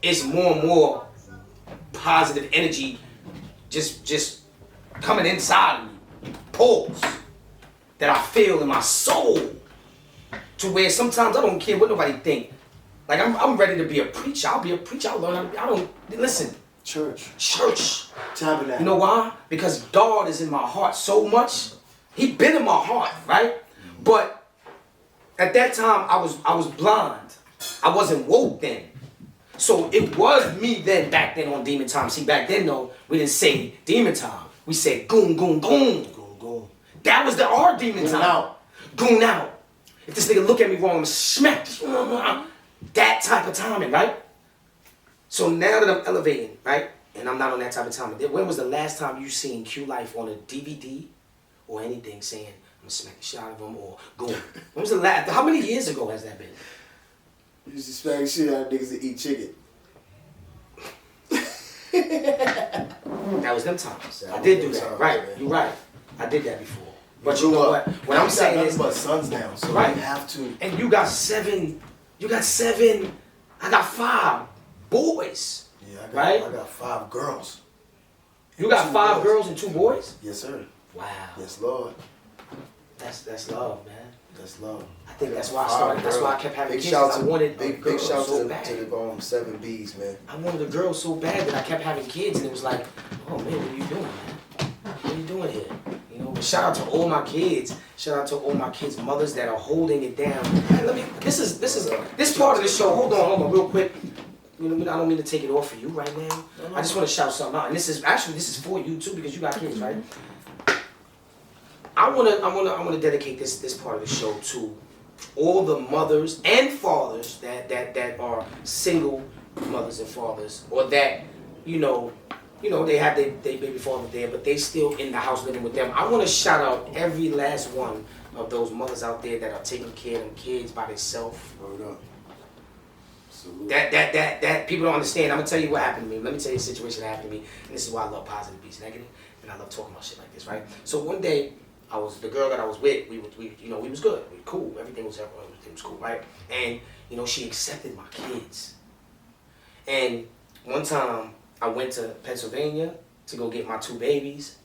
it's more and more positive energy just coming inside of me. Pulse that I feel in my soul to where sometimes I don't care what nobody think. Like I'm ready to be a preacher. I'll be a preacher. I'll learn. I don't listen. Church. Tabernacle. You know why? Because God is in my heart so much. He been in my heart, right? But at that time I was blind. I wasn't woke then. So it was me then back then on Demon Time. See, back then though, we didn't say Demon Time. We said goon, goon, goon. Goon, goon. That was our Demon Goon Time. out. Goon out. If this nigga look at me wrong, I'm gonna smack. That type of timing, right? So now that I'm elevating, right? And I'm not on that type of timing. When was the last time you seen Q Life on a DVD or anything saying, I'm gonna smack the shit out of him or goon? When was the last? How many years ago has that been? You used to smack the shit out of niggas that eat chicken. That was them times. I did do that. Right. You're right. I did that before. But you know what? What I'm saying is, but sons now, so right. you have to. And you got seven. I got 5 boys. Yeah, right? I got 5 girls. You got 5 boys. girls and 2 boys? Yes, sir. Wow. Yes, Lord. That's love, man. That's love. I think that's why I started. That's why I kept having big kids. Shout I to, wanted big girl shout so to bad. the 7 Bs, man. I wanted a girl so bad that I kept having kids, and it was like, oh man, what are you doing, man? What are you doing here? You know, Shout out to all my kids. Shout out to all my kids' mothers that are holding it down. This part of the show. Hold on, real quick. You know, I don't mean to take it off for you right now. I just want to shout something out, and this is for you too because you got kids, right? I wanna dedicate this part of the show to all the mothers and fathers that are single mothers and fathers, or that they have their baby father there, but they still in the house living with them. I want to shout out every last one of those mothers out there that are taking care of them kids by themselves. That people don't understand. I'm gonna tell you what happened to me. Let me tell you a situation that happened to me, and this is why I love Positive Beats Negative, and I love talking about shit like this, right? So one day, the girl that I was with, we was good, we were cool, everything was cool, right? And she accepted my kids. And one time I went to Pennsylvania to go get my 2 babies.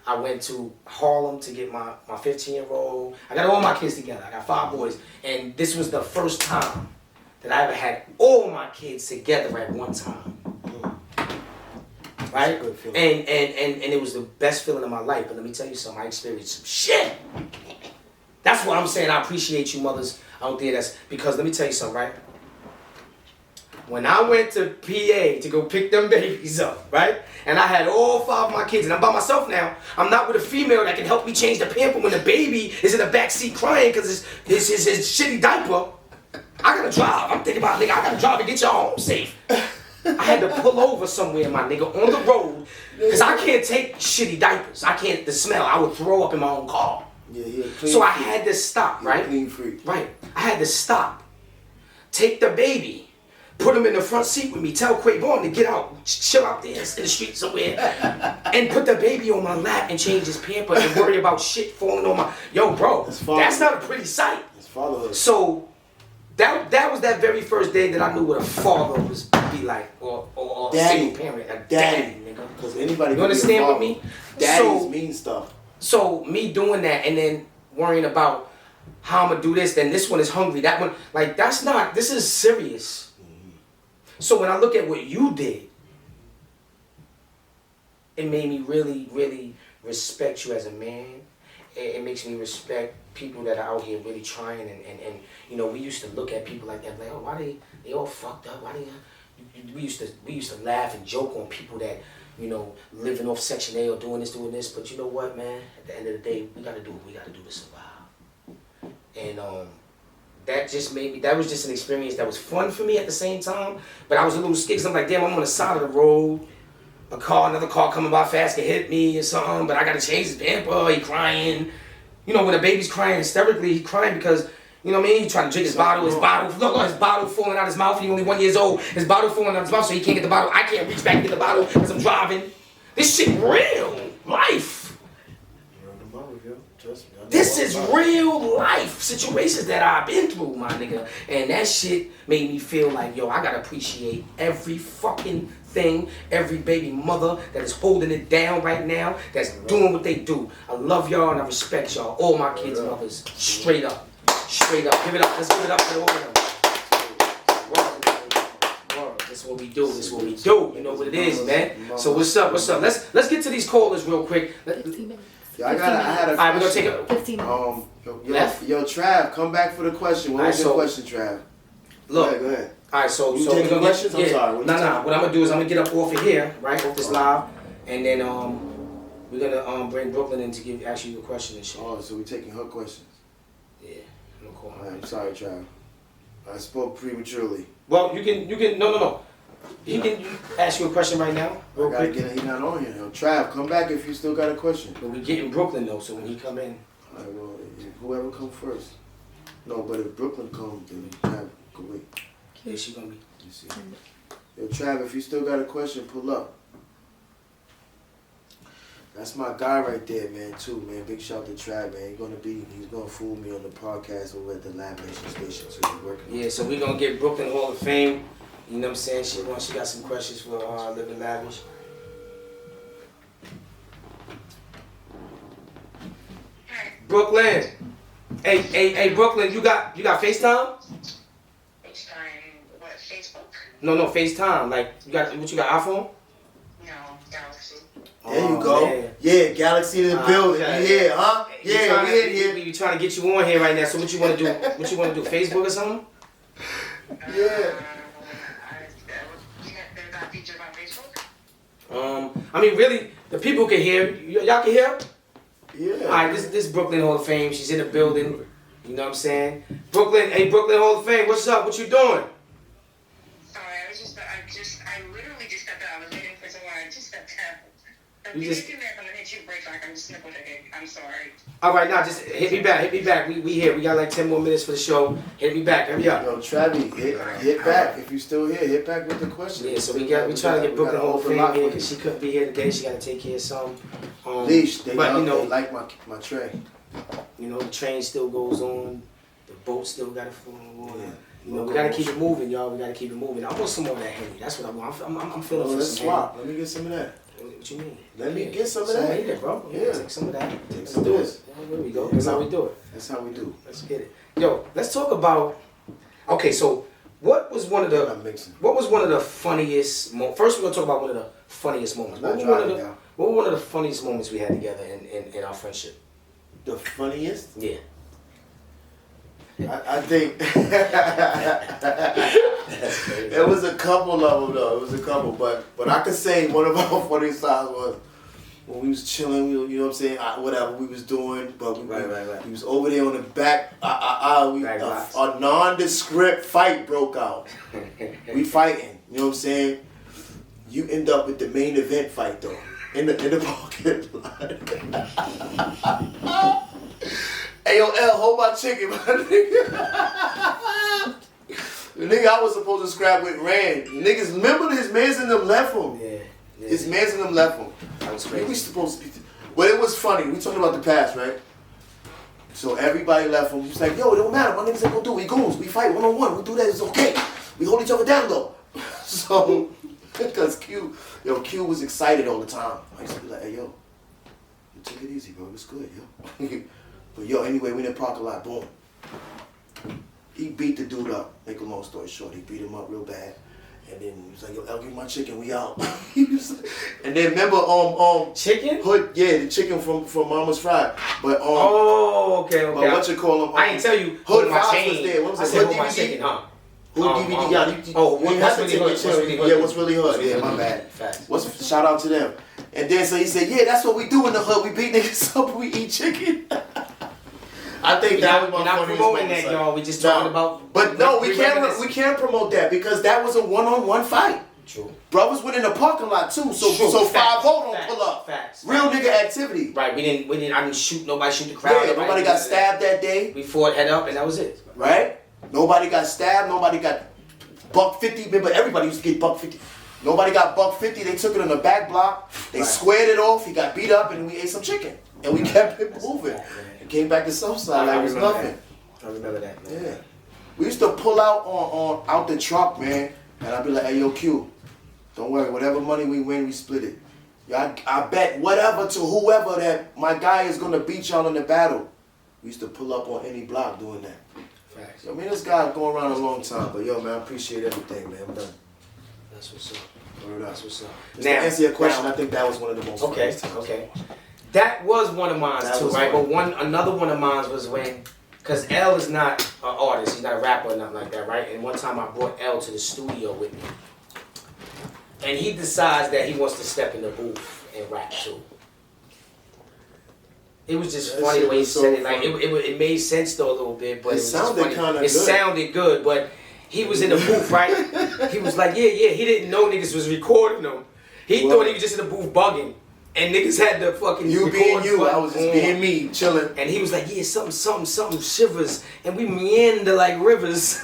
I went to Harlem to get my 15-year-old. I got all my kids together. I got 5 boys, and this was the first time that I ever had all my kids together at one time. Right? And it was the best feeling of my life. But let me tell you something, I experienced some shit. That's what I'm saying. I appreciate you mothers out there. That's because let me tell you something, right? When I went to PA to go pick them babies up, right? And I had all 5 of my kids, and I'm by myself now. I'm not with a female that can help me change the pamper when the baby is in the back seat crying because his shitty diaper. I gotta drive. I'm thinking about, nigga, I gotta drive to get y'all home safe. I had to pull over somewhere, my nigga, on the road, because I can't take shitty diapers. I can't, the smell, I would throw up in my own car. Yeah, so I had to stop, right? Clean free. Right. I had to stop. Take the baby. Put him in the front seat with me. Tell Quavo to get out. Chill out there in the street somewhere. And put the baby on my lap and change his pamper and worry about shit falling on my... Yo, bro, that's not a pretty sight. It's fatherhood. So... That was that very first day that I knew what a father was be like, or a single parent, a daddy, nigga. Because anybody, you understand with me? Daddies mean stuff. So me doing that and then worrying about how I'm gonna do this, then this one is hungry, that one, like that's not. This is serious. So when I look at what you did, it made me really, really respect you as a man. It makes me respect people that are out here really trying and we used to look at people like that like, oh, why they all fucked up, why we used to laugh and joke on people that living off Section A or doing this, but you know what, man, at the end of the day we gotta do what we gotta do to survive. And that was just an experience that was fun for me at the same time, but I was a little scared because I'm like, damn, I'm on the side of the road. Another car coming by fast can hit me or something, but I gotta change his pamper, he crying. When a baby's crying hysterically, he's crying because, he's trying to drink his bottle, his bottle falling out his mouth, he's only 1 year old, his bottle falling out his mouth so he can't get the bottle, I can't reach back and get the bottle because I'm driving. This shit real life. This is real life situations that I've been through, my nigga. And that shit made me feel like, yo, I gotta appreciate every fucking thing, every baby mother that is holding it down right now, that's doing what they do. I love y'all and I respect y'all. All my kids' mothers. Straight up. Straight up. Give it up. Let's give it up to all of them. Word. This is what we do. This is what we do. You know what it is, man. So what's up? What's up? Let's get to these callers real quick. 15 minutes. Yeah, I had a question. Alright, we're gonna take a 15 minutes. Yo, Trav, come back for the question. What was your question, Trav? Look. Go ahead. Alright, so you we're taking gonna questions? get, I'm sorry. Nah. What I'm gonna do is I'm gonna get up off of here, right, off this live, and then we're gonna bring Brooklyn in to ask you a question and shit. Oh, so we're taking her questions. Yeah, I'm gonna call her. Alright, I'm sorry, Trav. I spoke prematurely. Well, you can no. He can ask you a question right now, real quick. He's not on here. Yo, Trav, come back if you still got a question. But we getting Brooklyn though, so when he come in. Alright, well, whoever come first. No, but if Brooklyn comes, then Trav, go wait. Yeah, she gonna be. Let's see. Yo, Trav, if you still got a question, pull up. That's my guy right there, man, too, man. Big shout to Trav, man. He's gonna fool me on the podcast over at the lavish station, so he's working. Yeah, so we gonna get Brooklyn Hall of Fame. You know what I'm saying? She got some questions for Living Lavish. Brooklyn. Hey, Brooklyn, you got FaceTime? FaceTime, what, Facebook? No, FaceTime. Like, you got iPhone? No, Galaxy. There you go. Man. Yeah, Galaxy in the building. Okay. You here, huh? Yeah, we in here. We trying to get you on here right now. So what you want to do? What you want to do? Facebook or something? Yeah. They're not featured on Facebook? I mean, really, the people can hear. Y'all can hear? Yeah. All right, this Brooklyn Hall of Fame. She's in the building. You know what I'm saying? Brooklyn, hey, Brooklyn Hall of Fame. What's up? What you doing? Sorry, I literally just stepped out. I was waiting for someone. I just stepped out. You You just- just... I'm gonna hit you right back. I'm just snippled it. I'm sorry. All right, now just hit me back. Hit me back. We here. We got like 10 more minutes for the show. Hit me back. Hurry up. Yo, Travi, hit back. If you still here, hit back with the question. Yeah, so we trying to get Brooklyn Hall of Fame here because she couldn't be here today. She got to take care of some. Leash, they but you know, like my tray. You know, the train still goes on. The boat still got to flow on water. Yeah. You know, we gotta keep it moving, y'all. We gotta keep it moving. I want some more of that Henny. That's what I want. I'm feeling for Let's some swap. Let me get some of that. Henny. What you mean? Let me get some of that. Henny, bro. Yeah. Take some of that. Take Let's some do of it. this. Yeah, there we go. That's how we do it. That's how we do. Let's get it. Yo, let's talk about. Okay, so what was one of the? I'm mixing. What was one of the funniest? First, we're gonna talk about one of the funniest moments. I'm not What were driving now. what were one of the funniest moments we had together in our friendship? The funniest? Yeah. I think there was a couple of them though. It was a couple, but I could say one of our funniest times was when we was chilling. You know what I'm saying? Whatever we was doing, but we was over there on the back. A nondescript fight broke out. We fighting. You know what I'm saying? You end up with the main event fight though in the parking lot. Hey, yo, L, hold my chicken, my nigga. The nigga I was supposed to scrap with ran. Niggas, remember his mans in them left him. Yeah. His mans in them left him. That was We crazy. supposed to be... But it was funny. We talking about the past, right? So everybody left him. He was like, yo, it don't matter. My niggas ain't gonna do it. We goons. We fight one-on-one. We do that. It's okay. We hold each other down, though. So, because Q was excited all the time. I used to be like, hey, yo, take it easy, bro. It's good, yo. But yo, anyway, we in the parking lot, boom. He beat the dude up. Make a long story short, he beat him up real bad. And then he was like, yo, L, give me my chicken, we out. And then remember, Chicken? Hood, yeah, the chicken from Mama's Fried. But Okay. but what you call him? I ain't tell you. Hood my Vibes chain. was there. What was I it? said Hood hold my DVD? chicken, huh? Hood DVD, yeah. You have to What's take really your chicken. hood? Yeah, what's really hood? Yeah, my bad. Facts. Shout out to them. And then so he said, yeah, that's what we do in the hood. We beat niggas up, we eat chicken. I think that was my We're not funniest promoting moment, that, son. y'all. We just talking about. But no, we reminiscing. can't promote that because that was a one-on-one fight. True. Brothers went in the parking lot too, so True. 5-0 Facts. don't Facts. pull up. Facts. Real nigga activity. Right. We didn't. I didn't shoot. Nobody shoot the crowd. Yeah, nobody got stabbed that day. We fought head up, and that was it. Right? Nobody got stabbed. Nobody got $150. Remember, everybody used to get $150. Nobody got $150. They took it in the back block. They squared it off. He got beat up, and we ate some chicken. And we kept it moving. And came back to Southside like it was nothing. I remember that, man. Yeah. We used to pull out on out the truck, man. And I'd be like, hey, yo, Q, don't worry. Whatever money we win, we split it. Yeah, I bet whatever to whoever that my guy is going to beat y'all in the battle. We used to pull up on any block doing that. Facts. I mean, this guy going around a long time, but yo, man, I appreciate everything, man. I'm done. That's what's up. That's what's up. Just to answer your question, I think that was one of the most funniest times. Okay. That was one of mine That too, was right? funny. But another one of mine was when, cause L is not an artist, he's not a rapper or nothing like that, right? And one time I brought L to the studio with me, and he decides that he wants to step in the booth and rap too. It was just That funny the shit way he was so said it. Like funny. it made sense though a little bit, but It was just sounded funny. kinda It good. sounded good, but he was in the booth, right? He was like, yeah. He didn't know niggas was recording him. He thought he was just in the booth bugging, and niggas had the fucking You being record you, button I was just on. being me, chilling. And he was like, yeah, something shivers, and we meander like rivers.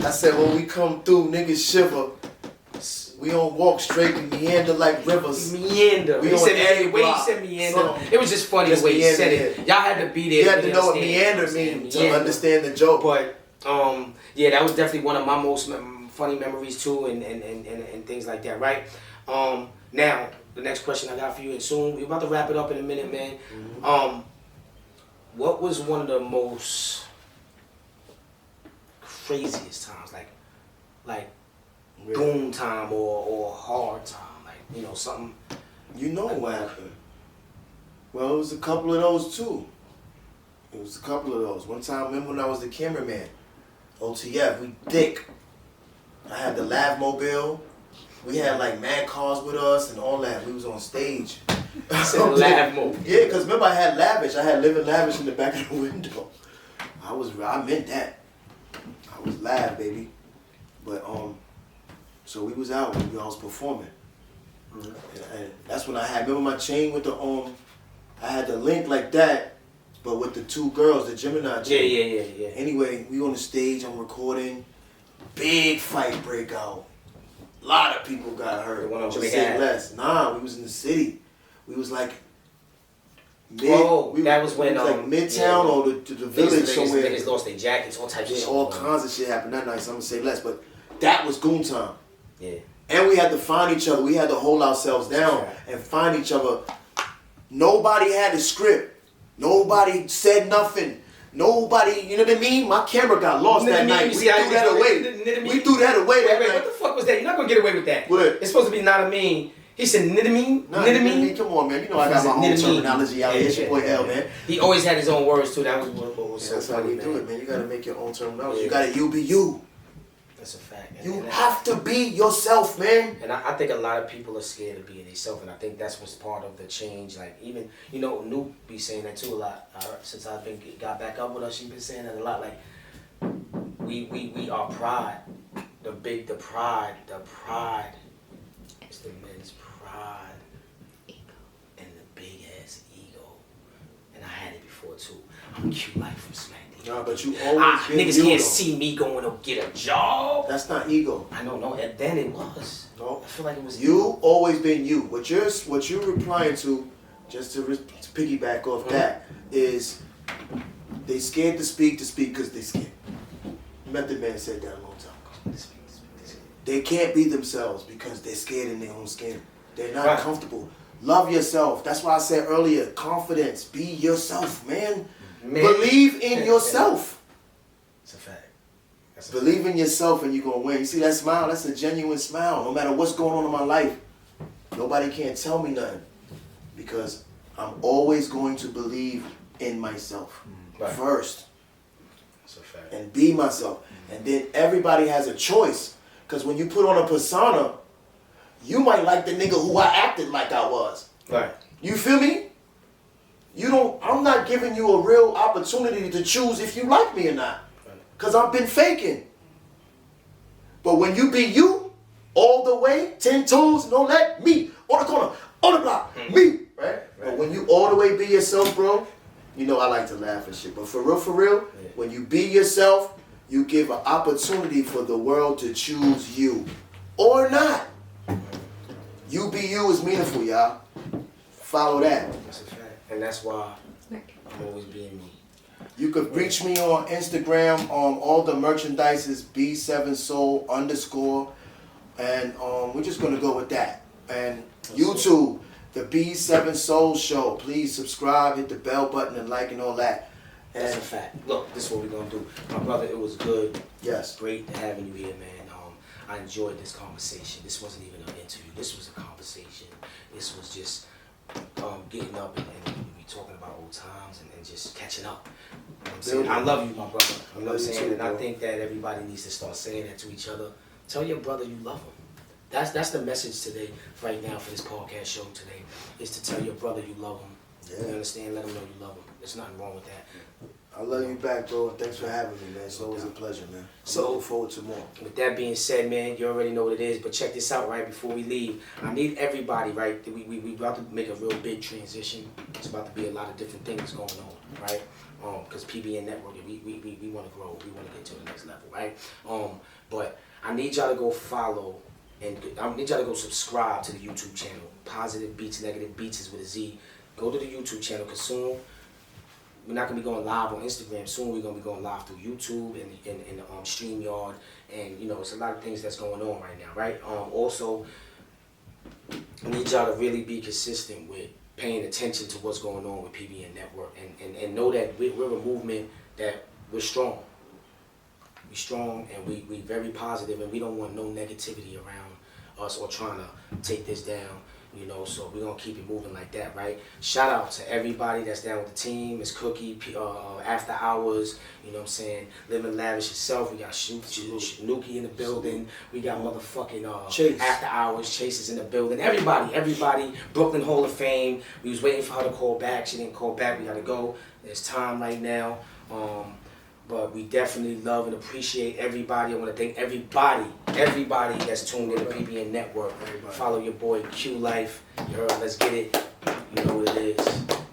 I said, when we come through, niggas shiver. We don't walk straight, we meander like rivers. Meander. We He on said every the way he block. said meander. So, It was just funny just the way he said meander, it. Y'all had to be there. You had to know what understand, meander you know means what I'm to saying? understand the joke. But yeah, that was definitely one of my most funny memories too, and things like that, right? Now the next question I got for you, and soon we're about to wrap it up in a minute, man. Mm-hmm. What was one of the most craziest times, like goon time or hard time? Like, you know, something. You know what happened? Well, it was a couple of those too. One time, remember when I was the cameraman? OTF, we thick. I had the Lav Mobile. We had like mad cars with us and all that. We was on stage. Lav Mobile. Yeah, because remember I had lavish. I had living lavish in the back of the window. I meant that. I was lav, baby. But so we was out. We was performing. And that's when I had, remember my chain with the I had the link like that, but with the two girls, the Gemini chain. Yeah. Anyway, we on the stage, I'm recording. Big fight break out. A lot of people got hurt. The one on To Jamaica say Ave? less. Nah, we was in the city. We was like that was when like Midtown or the village somewhere. Niggas lost their jackets, all types of shit. All kinds of shit happened that night, so I'm gonna say less. But that was goon time. Yeah. And we had to find each other. We had to hold ourselves down and find each other. Nobody had a script. Nobody said nothing. Nobody, you know what I mean? My camera got lost that night. We threw that away. We threw that away that night. What the fuck was that? You're not gonna get away with that. What? It's supposed to be not a mean. He said nidamine? Nidamine? Come on, man. You know I got my own terminology out here. It's your boy L, man. He always had his own words too. That was what was so That's how funny, we man. do it, man. You gotta make your own terminology. Yeah. You gotta you be you. That's a fact. You have to be yourself, man. And I think a lot of people are scared of being themselves, and I think that's what's part of the change. Like even, you know, Nuke be saying that too a lot. Since I've been got back up with us, she's been saying that a lot. Like we are pride, the pride. It's the men's pride and the big ass ego. And I had it before too. I'm cute like from Smack. Nah, but you always been niggas you, can't though. see me going to get a job. That's not ego. I don't know. And then it was. No, I feel like it was you always been you. What you're replying to, just to piggyback off that, is they scared to speak because they scared. Method Man said that a long time ago. They can't be themselves because they're scared in their own skin. They're not comfortable. Love yourself. That's why I said earlier, confidence. Be yourself, man. Believe in yourself. It's a fact. Believe in yourself and you're going to win. You see that smile? That's a genuine smile. No matter what's going on in my life, nobody can't tell me nothing. Because I'm always going to believe in myself first. That's a fact. And be myself. And then everybody has a choice. Because when you put on a persona, you might like the nigga who I acted like I was. Right. You feel me? I'm not giving you a real opportunity to choose if you like me or not. Because I've been faking. But when you be you, all the way, 10 toes, no let, me, on the corner, on the block, me, right? But when you all the way be yourself, bro, you know I like to laugh and shit. But for real, when you be yourself, you give an opportunity for the world to choose you. Or not. You be you is meaningful, y'all. Follow that. That's a fact. And that's why I'm always being me. You could reach me on Instagram. All the merchandise is B7Soul _ and we're just gonna go with that. And YouTube, the B7Soul Show. Please subscribe, hit the bell button, and like and all that. And That's a fact. Look, this is what we're gonna do. My brother, it was good. Yes. Great having you here, man. I enjoyed this conversation. This wasn't even an interview. This was a conversation. This was just getting up and we talking about old times and just catching up. You know what I'm saying? I love you, my brother. You know what I'm saying? And I think that everybody needs to start saying that to each other. Tell your brother you love him. That's the message today, right now, for this podcast show today, is to tell your brother you love him. Yeah. You understand? Let him know you love him. There's nothing wrong with that. I love you back, bro. Thanks for having me, man. It's always a pleasure, man. I'm looking forward to more. With that being said, man, you already know what it is. But check this out, right, before we leave. I need everybody, right? We about to make a real big transition. It's about to be a lot of different things going on, right? Because PBN Network, we want to grow. We want to get to the next level, right? But I need y'all to go follow and I need y'all to go subscribe to the YouTube channel. Positive Beats, Negative Beats is with a Z. Go to the YouTube channel, because soon we're not going to be going live on Instagram. Soon we're going to be going live through YouTube and StreamYard. And, you know, it's a lot of things that's going on right now, right? Also, I need y'all to really be consistent with paying attention to what's going on with PBN Network. And know that we're a movement that we're strong. We strong and we very positive, and we don't want no negativity around us or trying to take this down. You know, so we're gonna keep it moving like that, right? Shout out to everybody that's down with the team. It's Cookie, After Hours, you know what I'm saying? Living Lavish itself. We got Shanuki in the building. We got motherfucking Chase. After Hours. Chase is in the building. Everybody. Brooklyn Hall of Fame. We was waiting for her to call back. She didn't call back. We gotta go. There's time right now. But we definitely love and appreciate everybody. I want to thank everybody that's tuned in to PBN Network. Follow your boy Q Life. You heard? Let's get it. You know what it is.